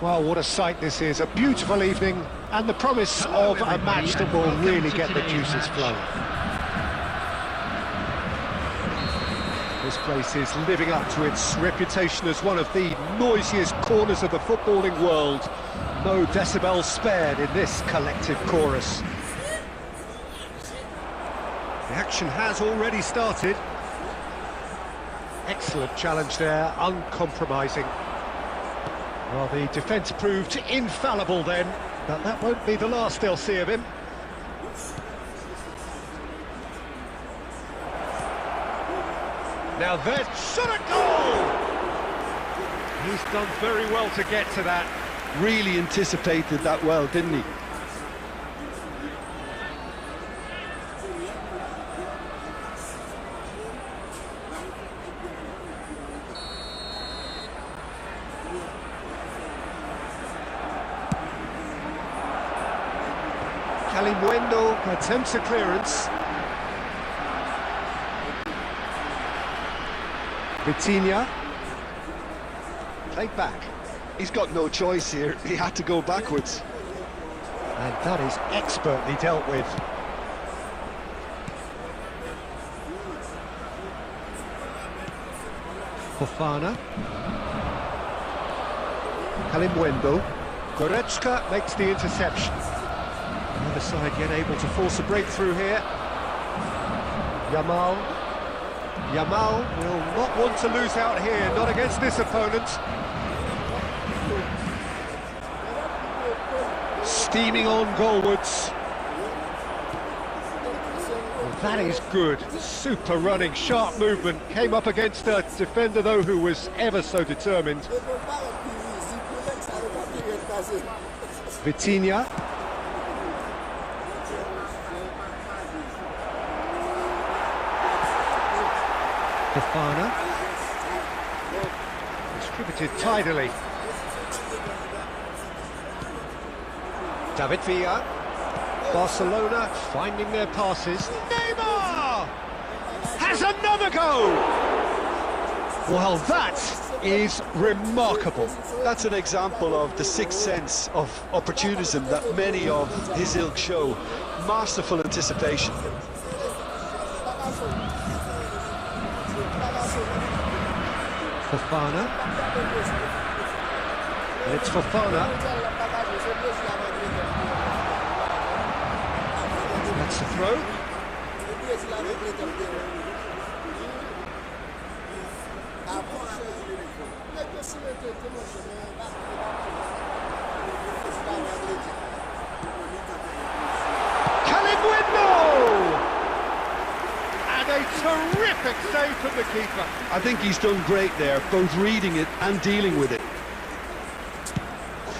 Well, what a sight this is. A beautiful evening and the promise of a match that will really get the juices flowing. This place is living up to its reputation as one of the noisiest corners of the footballing world. No decibels spared in this collective chorus. The action has already started. Excellent challenge there, uncompromising. Well, the defence proved infallible then, but that won't be the last they'll see of him. Now there's shot at goal! He's done very well to get to that. Really anticipated that well, didn't he? Kalimwendo attempts a clearance. Vitinha. Played back. He's got no choice here. He had to go backwards. And that is expertly dealt with. Fofana. Kalimwendo. Goretzka makes the interception. The other side yet able to force a breakthrough here. Yamal will not want to lose out here, not against this opponent. Steaming on goalwards. Well, that is good. Super running, sharp movement. Came up against a defender, though, who was ever so determined. Vitinha. Fofana. Distributed tidily. David Villa. Barcelona finding their passes. Neymar has another go! Well, that is remarkable. That's an example of the sixth sense of opportunism that many of his ilk show. Masterful anticipation. Fofana. It's Fofana. That's the throw. Kalimwendo! And a terrific save from the keeper. I think he's done great there, both reading it and dealing with it.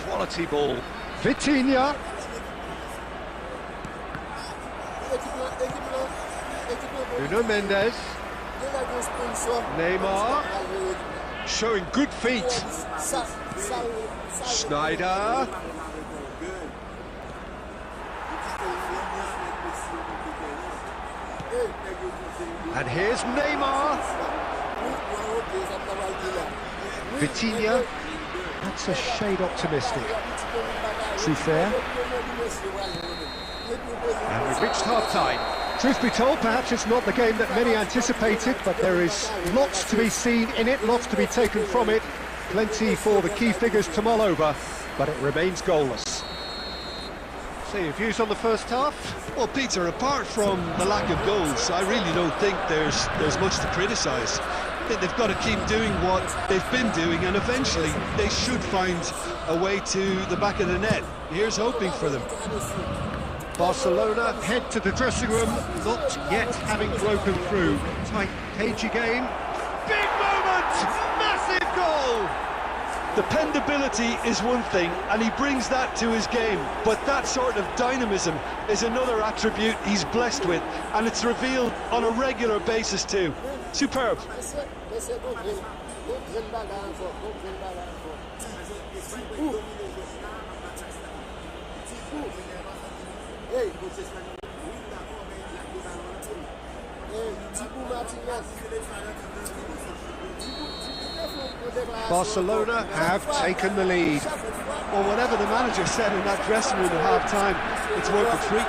Quality ball. Vitinha. Nuno Mendes. Neymar. Showing good feet. Schneider. And here's Neymar. Vitinha. That's a shade optimistic. Too fair. And we've reached half-time. Truth be told, perhaps it's not the game that many anticipated, but there is lots to be seen in it, lots to be taken from it. Plenty for the key figures to mull over, but it remains goalless. So your views on the first half? Well, Peter, apart from the lack of goals, I really don't think there's much to criticise. I think they've got to keep doing what they've been doing, and eventually they should find a way to the back of the net. Here's hoping for them. Barcelona head to the dressing room, not yet having broken through. Tight, cagey game. Big moment! Massive goal! Dependability is one thing, and he brings that to his game, but that sort of dynamism is another attribute he's blessed with, and it's revealed on a regular basis too. Superb. Barcelona have taken the lead. Well, whatever the manager said in that dressing room at half-time, it's working free.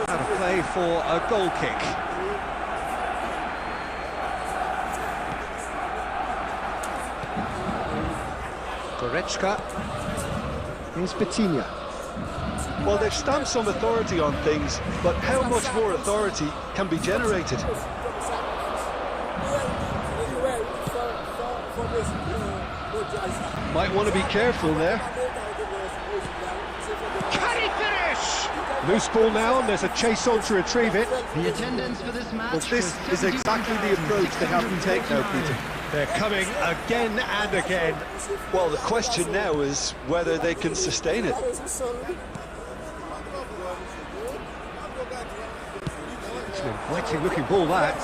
Out of play for a goal kick. Goretzka. Here's Petinia. Well, they've stamped some authority on things, but how much more authority can be generated? Might want to be careful there. Can he finish? Loose ball now, and there's a chase on to retrieve it. The attendance for this match. Well, this is exactly the approach they have to take now, Peter. They're coming again and again. Well, the question now is whether they can sustain it. It's an inviting looking ball, that.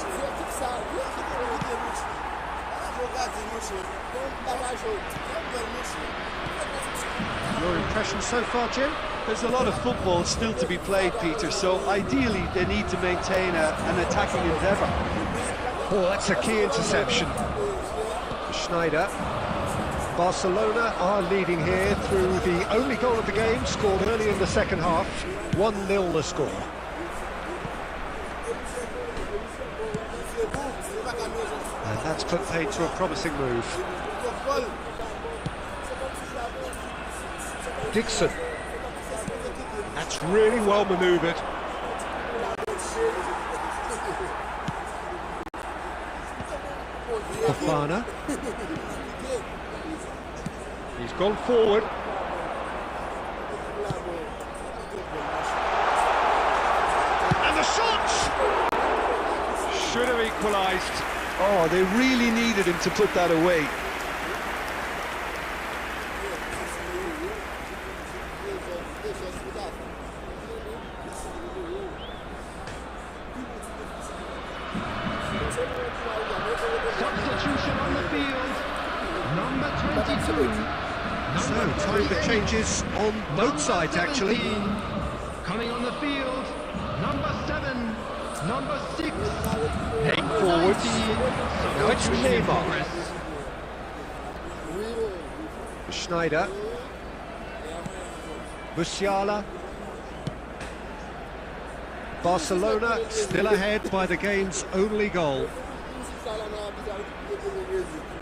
Your impression so far, Jim? There's a lot of football still to be played, Peter, so ideally they need to maintain an attacking endeavour. Oh, that's a key interception. Schneider. Barcelona are leading here through the only goal of the game, scored early in the second half. 1-0 the score. And that's put paid to a promising move. Dixon. That's really well manoeuvred. Fofana. He's gone forward. And the shot! Should have equalised. Oh, they really needed him to put that away. Substitution on the field. Number 22. So, time for changes on both sides, actually. Coming on the field. Number 7. Number 6. Heading forwards. Now it's Neymar. Schneider. Musiala. Barcelona still ahead by the game's only goal.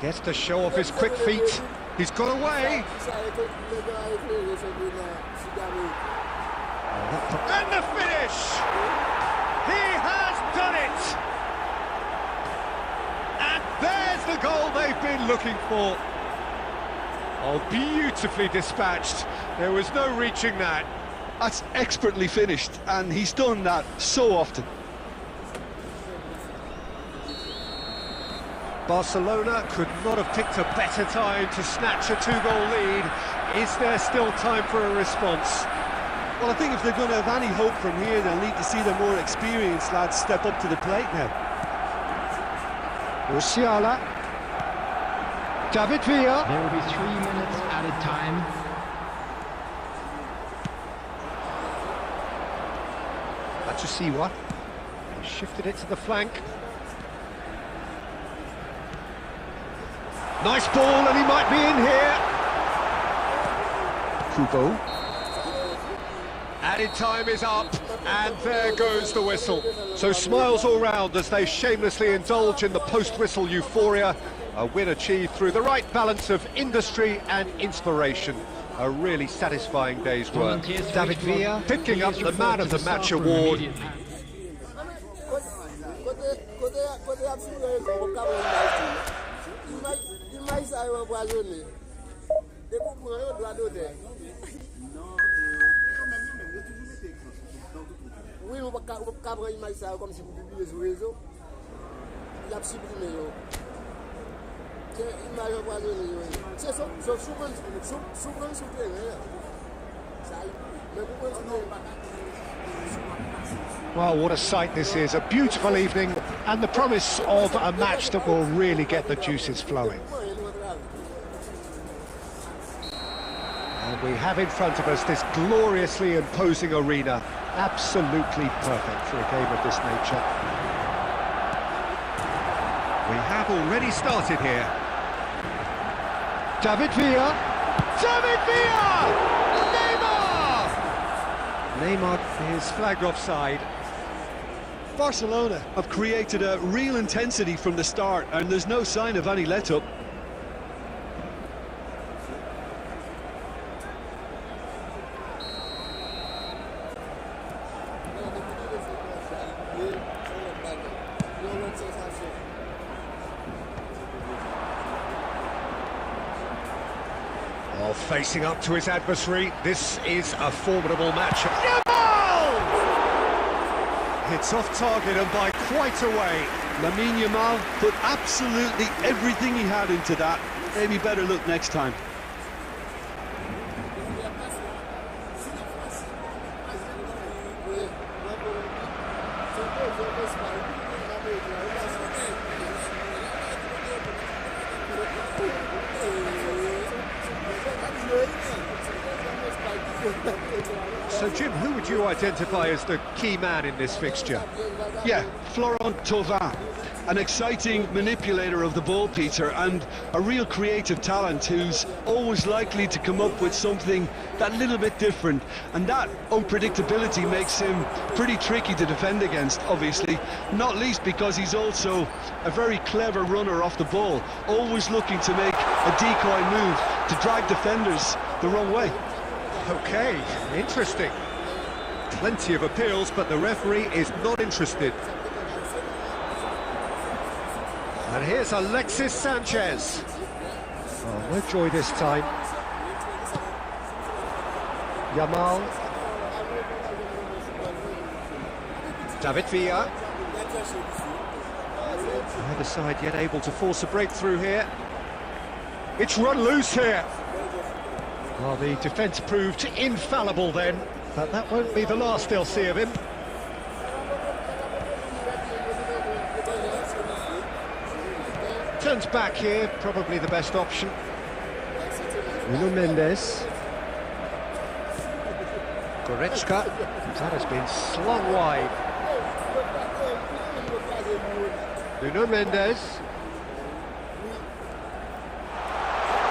Gets to show off his quick feet. He's got away. And the finish! He has done it! And there's the goal they've been looking for. Oh, beautifully dispatched. There was no reaching that. That's expertly finished, and he's done that so often. Barcelona could not have picked a better time to snatch a two-goal lead. Is there still time for a response? Well, I think if they're going to have any hope from here, they'll need to see the more experienced lads step up to the plate now. Musiala. David Villa. There will be 3 minutes added time. Siwa. Shifted it to the flank. Nice ball, and he might be in here. Kubo. Added time is up, and there goes the whistle. So smiles all round as they shamelessly indulge in the post-whistle euphoria. A win achieved through the right balance of industry and inspiration. A really satisfying day's work. David Villa picking up the Man of the Match award. Well, what a sight this is. A beautiful evening and the promise of a match that will really get the juices flowing. And we have in front of us this gloriously imposing arena. Absolutely perfect for a game of this nature. We have already started here. David Villa! David Villa! Neymar! Neymar is flagged offside. Barcelona have created a real intensity from the start, and there's no sign of any let-up. Well, facing up to his adversary, this is a formidable match. It's off target and by quite a way. Lamine Yamal put absolutely everything he had into that. Maybe better look next time. So, Jim, who would you identify as the key man in this fixture? Yeah, Florent Thauvin, an exciting manipulator of the ball, Peter, and a real creative talent who's always likely to come up with something that little bit different, and that unpredictability makes him pretty tricky to defend against, obviously, not least because he's also a very clever runner off the ball, always looking to make a decoy move to drag defenders the wrong way. Okay, interesting. Plenty of appeals, but the referee is not interested. And here's Alexis Sanchez. Oh, no joy this time. Yamal. David Villa. Neither side yet able to force a breakthrough here. It's run loose here. Well, the defence proved infallible then, but that won't be the last they'll see of him. Turns back here, probably the best option. Nuno Mendes. Goretzka. That has been slung wide. Nuno Mendes.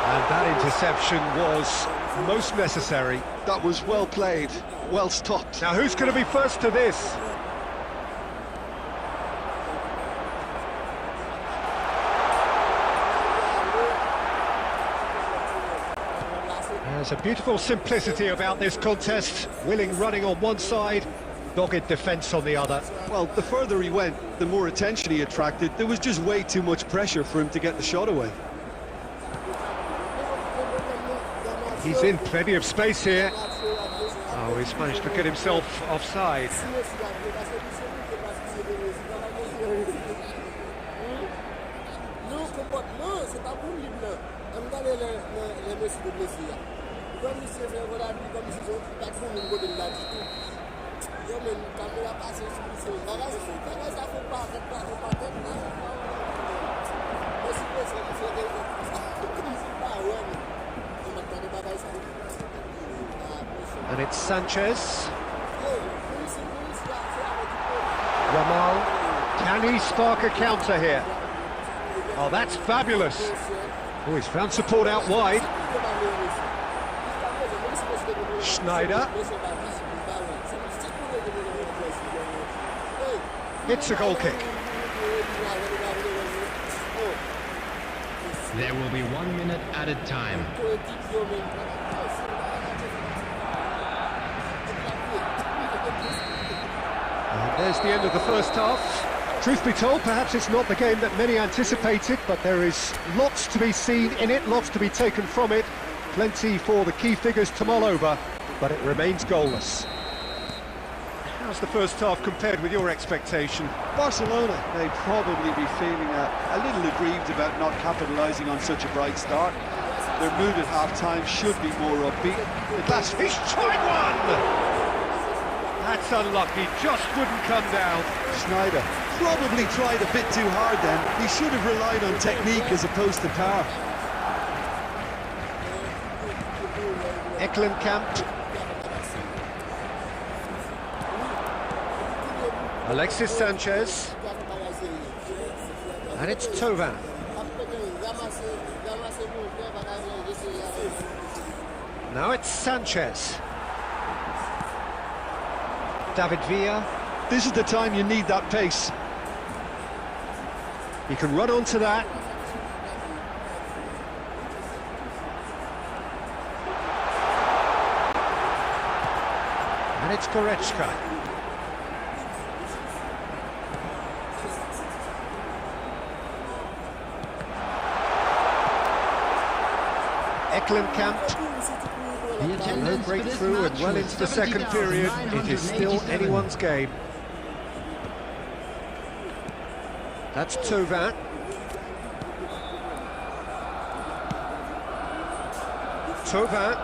And that interception was most necessary. That was well played, well stopped. Now who's going to be first to this? There's a beautiful simplicity about this contest. Willing running on one side, dogged defence on the other. Well, the further he went, the more attention he attracted. There was just way too much pressure for him to get the shot away. He's in plenty of space here. Oh, he's managed to get himself offside. And it's Sanchez. Yamal. Can he spark a counter here? Oh, that's fabulous. Oh, he's found support out wide. Schneider. It's a goal kick. There will be 1 minute added time. And there's the end of the first half. Truth be told, perhaps it's not the game that many anticipated, but there is lots to be seen in it, lots to be taken from it. Plenty for the key figures to mull over, but it remains goalless. How's the first half compared with your expectation? Barcelona may probably be feeling a little aggrieved about not capitalising on such a bright start. Their mood at half-time should be more upbeat. He's tried one! That's unlucky, just wouldn't come down. Schneider probably tried a bit too hard then. He should have relied on technique as opposed to power. Eklenkamp. Alexis Sanchez. And it's Tovan. Now it's Sanchez. David Villa. This is the time you need that pace. He can run onto that. And it's Goretzka. Eklenkamp. No breakthrough and well into the second period. It is still anyone's game. That's Tovan. Tovan.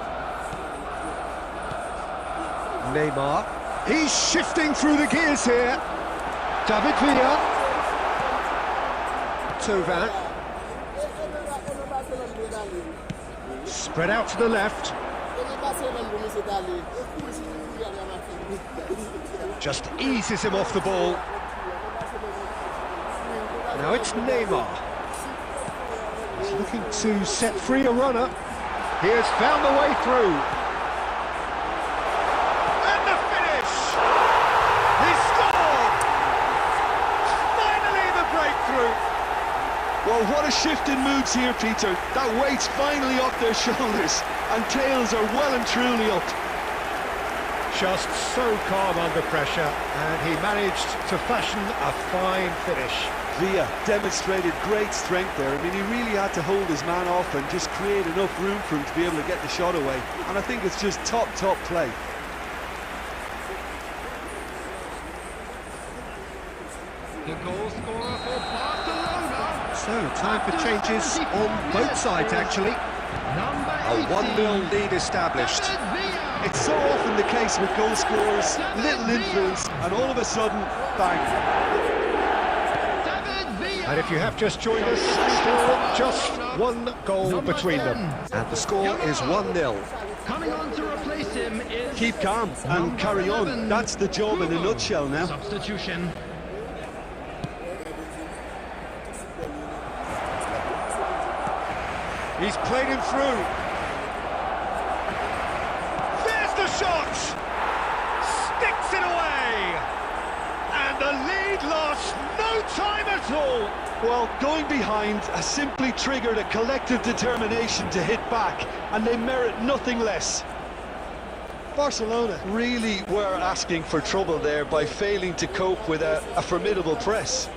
Neymar. He's shifting through the gears here. David Villa. Tovan. Spread out to the left. Just eases him off the ball. Now it's Neymar. He's looking to set free a runner. He has found the way through. And the finish! He scored! Finally the breakthrough! Well, what a shift in moods here, Peter. That weight's finally off their shoulders, and tails are well and truly up. Just so calm under pressure, and he managed to fashion a fine finish. Villa demonstrated great strength there. I mean, he really had to hold his man off and just create enough room for him to be able to get the shot away. And I think it's just top play. The goal scorer for Barcelona. So, time for changes on both sides, actually. A 1-0 lead established. It's so often the case with goal scorers, little influence, and all of a sudden, bang. And if you have just joined us, still just one goal between them. And the score is 1-0. Coming on to replace him is... Keep calm and carry on. That's the job in a nutshell now. Substitution. He's played him through. There's the shot! Sticks it away! And the lead lasts no time at all! Well, going behind has simply triggered a collective determination to hit back, and they merit nothing less. Barcelona really were asking for trouble there by failing to cope with a formidable press.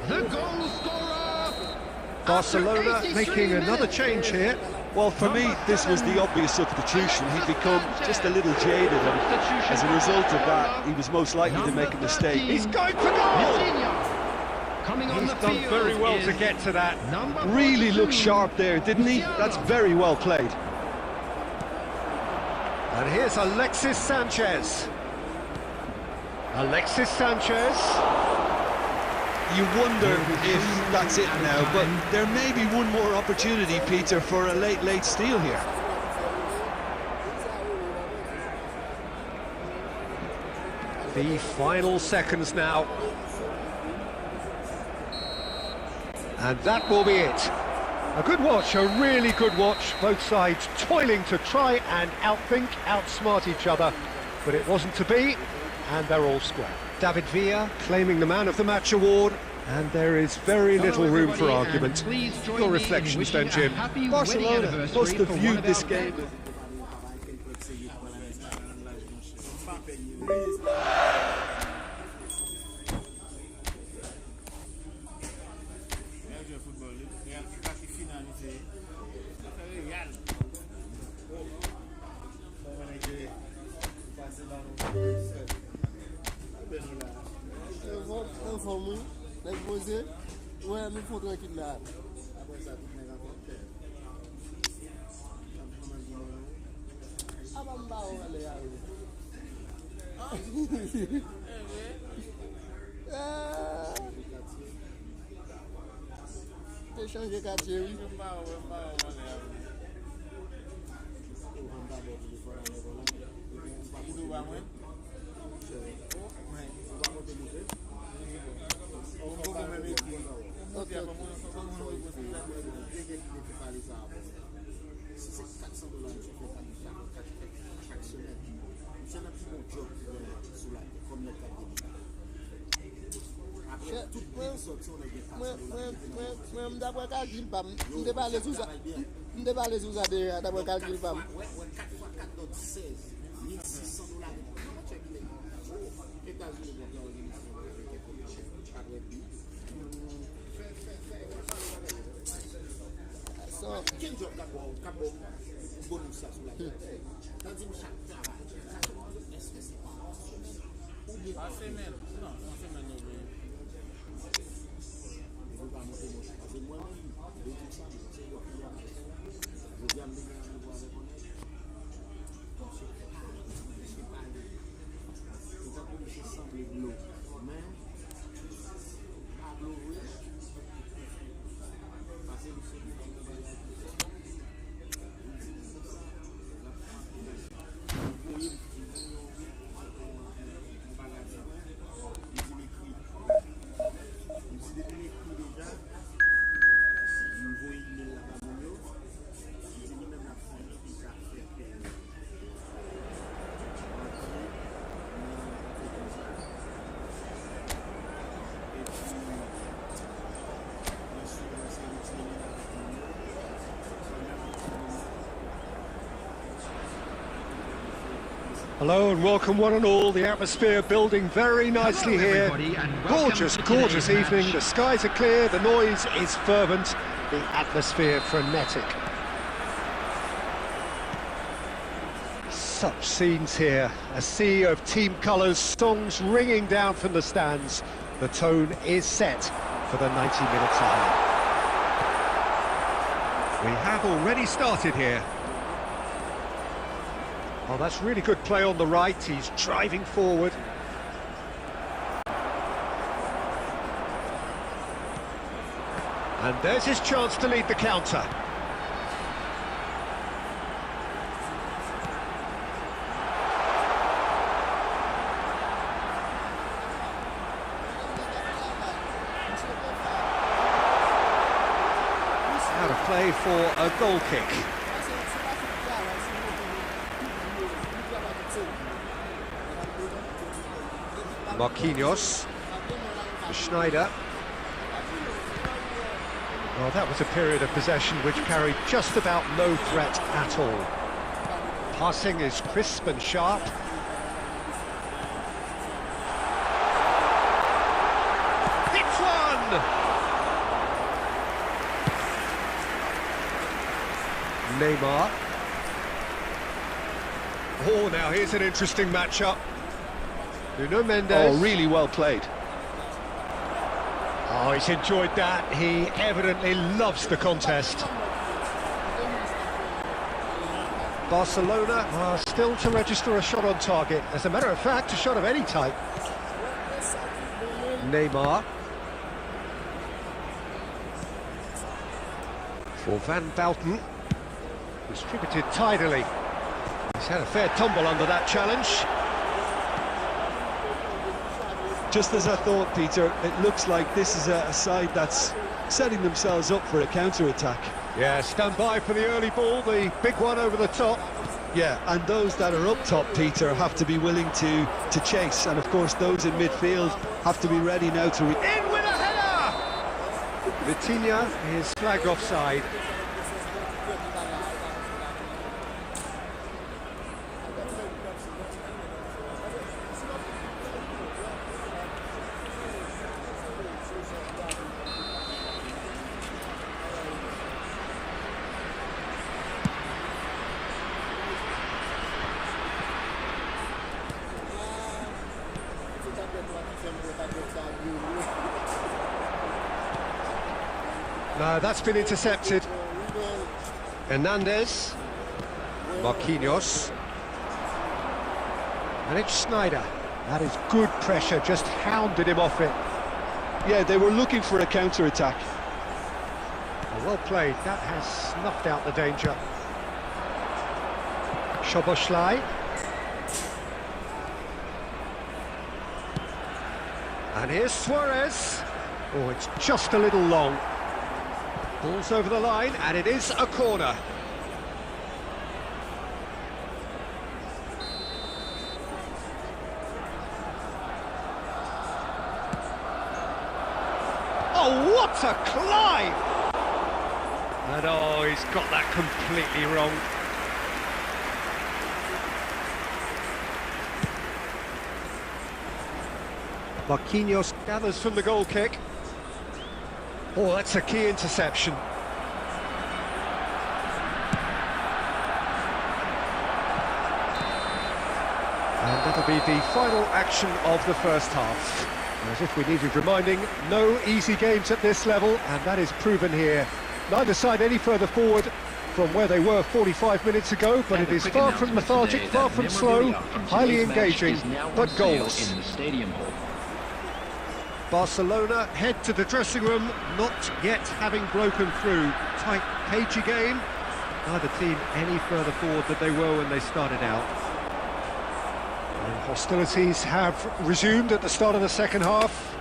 The goal scorer. Barcelona making another change here. Well, for me, this was the obvious substitution. He'd become just a little jaded, and as a result of that, he was most likely to make a mistake. He's going for goal! He's done very well to get to that. Really looked sharp there, didn't he? That's very well played. And here's Alexis Sanchez. Alexis Sanchez. You wonder if that's it now, but there may be one more opportunity, Peter, for a late steal here. The final seconds now. And that will be it. A good watch, a really good watch. Both sides toiling to try and outthink, outsmart each other. But it wasn't to be, and they're all square. David Villa claiming the Man of the Match award, and there is very little room for argument. Your reflections then, Jim? Barcelona must have viewed this game. changer quartier, oui. Moi, d'après calcul, je ne vais pas aller sous ça. Je ne vais pas aller sous ça d'après calcul. Hello and welcome one and all. The atmosphere building very nicely here. Gorgeous, gorgeous evening. The skies are clear, the noise is fervent, the atmosphere frenetic. Such scenes here. A sea of team colours, songs ringing down from the stands. The tone is set for the 90 minutes ahead. We have already started here. Oh, that's really good play on the right. He's driving forward. And there's his chance to lead the counter. Out of play for a goal kick. Marquinhos, Schneider. Well, that was a period of possession which carried just about no threat at all. Passing is crisp and sharp. Hits one! Neymar. Oh, now here's an interesting matchup. Nuno Mendes. Oh, really well played. Oh, he's enjoyed that. He evidently loves the contest. Barcelona are still to register a shot on target. As a matter of fact, a shot of any type. Neymar. For Van Bouten. Distributed tidily. He's had a fair tumble under that challenge. Just as I thought, Peter, it looks like this is a side that's setting themselves up for a counter-attack. Yeah, stand by for the early ball, the big one over the top. Yeah, and those that are up top, Peter, have to be willing to chase. And, of course, those in midfield have to be ready now to... In with a header! Vitinha is flagged offside. No, that's been intercepted. Hernandez, Marquinhos, and it's Schneider. That is good pressure, just hounded him off it. Yeah, they were looking for a counter-attack. Well played, that has snuffed out the danger. Szoboszlai. And here's Suarez. Oh, it's just a little long. Ball's over the line, and it is a corner. Oh, what a climb! And oh, he's got that completely wrong. Marquinhos gathers from the goal kick. Oh, that's a key interception. And that'll be the final action of the first half. As if we needed reminding, no easy games at this level, and that is proven here. Neither side any further forward from where they were 45 minutes ago, but it is far from lethargic, far from slow, highly engaging, but goals. Barcelona head to the dressing room, not yet having broken through. Tight, cagey game. Neither team any further forward than they were when they started out. And hostilities have resumed at the start of the second half.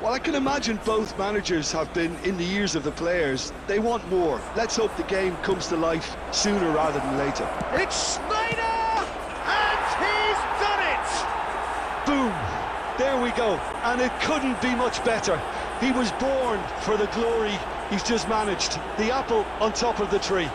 Well, I can imagine both managers have been in the ears of the players. They want more. Let's hope the game comes to life sooner rather than later. It's Schneider! And he's done it! Boom! There we go. And it couldn't be much better. He was born for the glory he's just managed. The apple on top of the tree.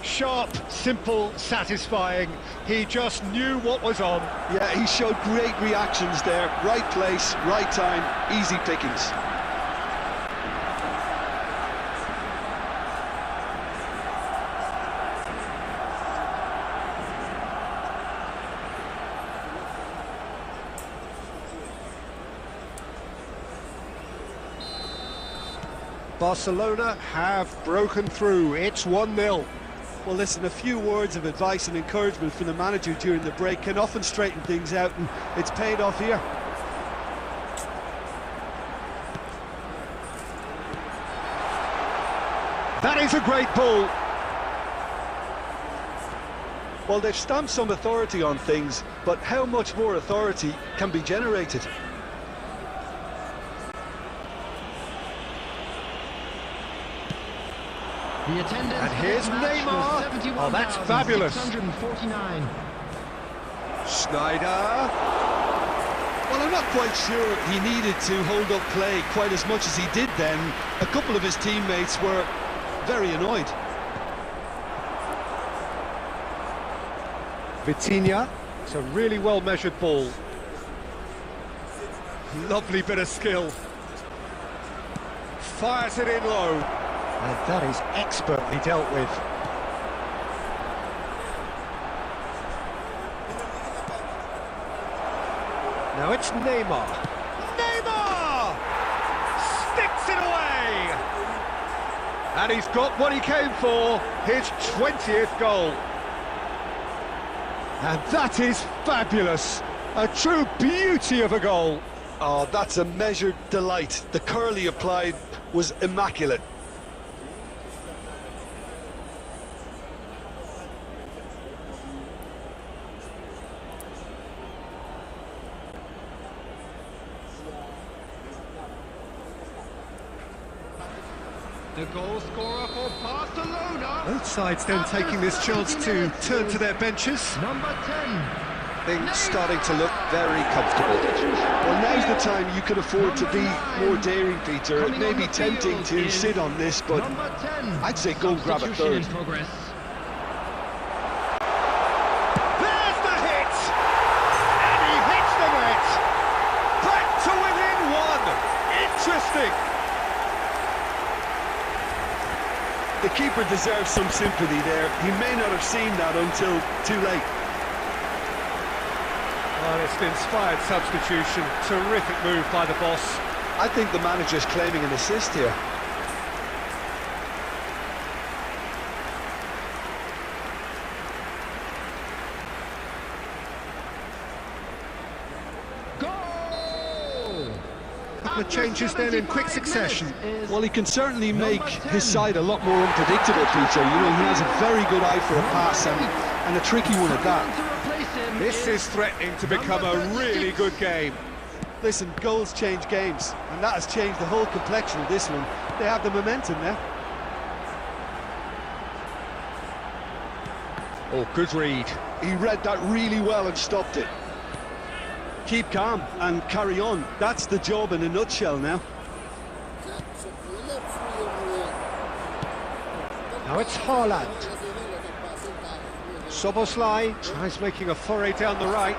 Sharp, simple, satisfying. He just knew what was on. Yeah, he showed great reactions there. Right place, right time, easy pickings. Barcelona have broken through. It's 1-0. Well, listen, a few words of advice and encouragement from the manager during the break can often straighten things out, and it's paid off here. That is a great ball. Well, they've stamped some authority on things, but how much more authority can be generated? And here's Neymar. Oh, that's fabulous. Schneider. Well, I'm not quite sure he needed to hold up play quite as much as he did then. A couple of his teammates were very annoyed. Vitinha. It's a really well-measured ball. Lovely bit of skill. Fires it in low. And that is expertly dealt with. Now it's Neymar. Neymar! Sticks it away! And he's got what he came for, his 20th goal. And that is fabulous. A true beauty of a goal. Oh, that's a measured delight. The curl he applied was immaculate. The goal scorer for Barcelona. Both sides then taking this chance to turn to their benches. Number 10. Things starting to look very comfortable. Well, now's the time you could afford to be more daring, Peter. It may be tempting to sit on this, but I'd say go and grab a third. There's the hit! And he hits the net! Back to within one! Interesting! The keeper deserves some sympathy there. He may not have seen that until too late. Oh, it's an inspired substitution. Terrific move by the boss. I think the manager's claiming an assist here. Goal! couple of changes then in quick succession. Well, he can certainly make his side a lot more unpredictable, Peter. You know, he has a very good eye for a pass and a tricky one at that. This is threatening to become a really good game. Listen, goals change games, and that has changed the whole complexion of this one. They have the momentum now. Oh, good read. He read that really well and stopped it. Keep calm and carry on. That's the job in a nutshell now. Now it's Haaland. Soboslai tries making a foray down the right.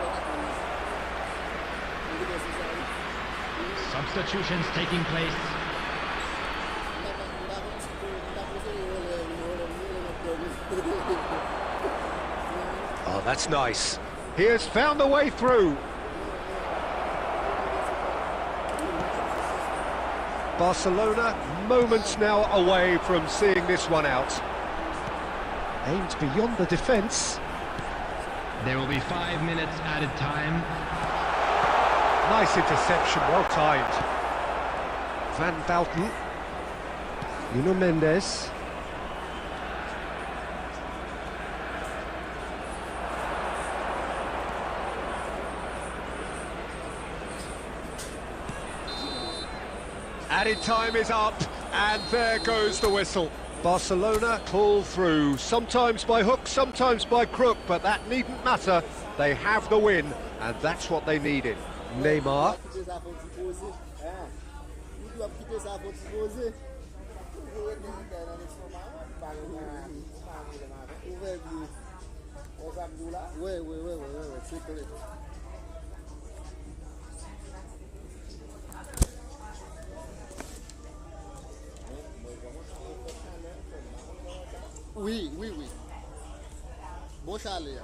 Substitutions taking place. Oh, that's nice. He has found the way through. Barcelona moments now away from seeing this one out. Aimed beyond the defence. There will be 5 minutes added time. Nice interception, well timed. Van Bouten. Nuno Mendes. Added time is up, and there goes the whistle. Barcelona pull through, sometimes by hook, sometimes by crook, but that needn't matter. They have the win, and that's what they needed. Neymar. Oui. Bon chalet.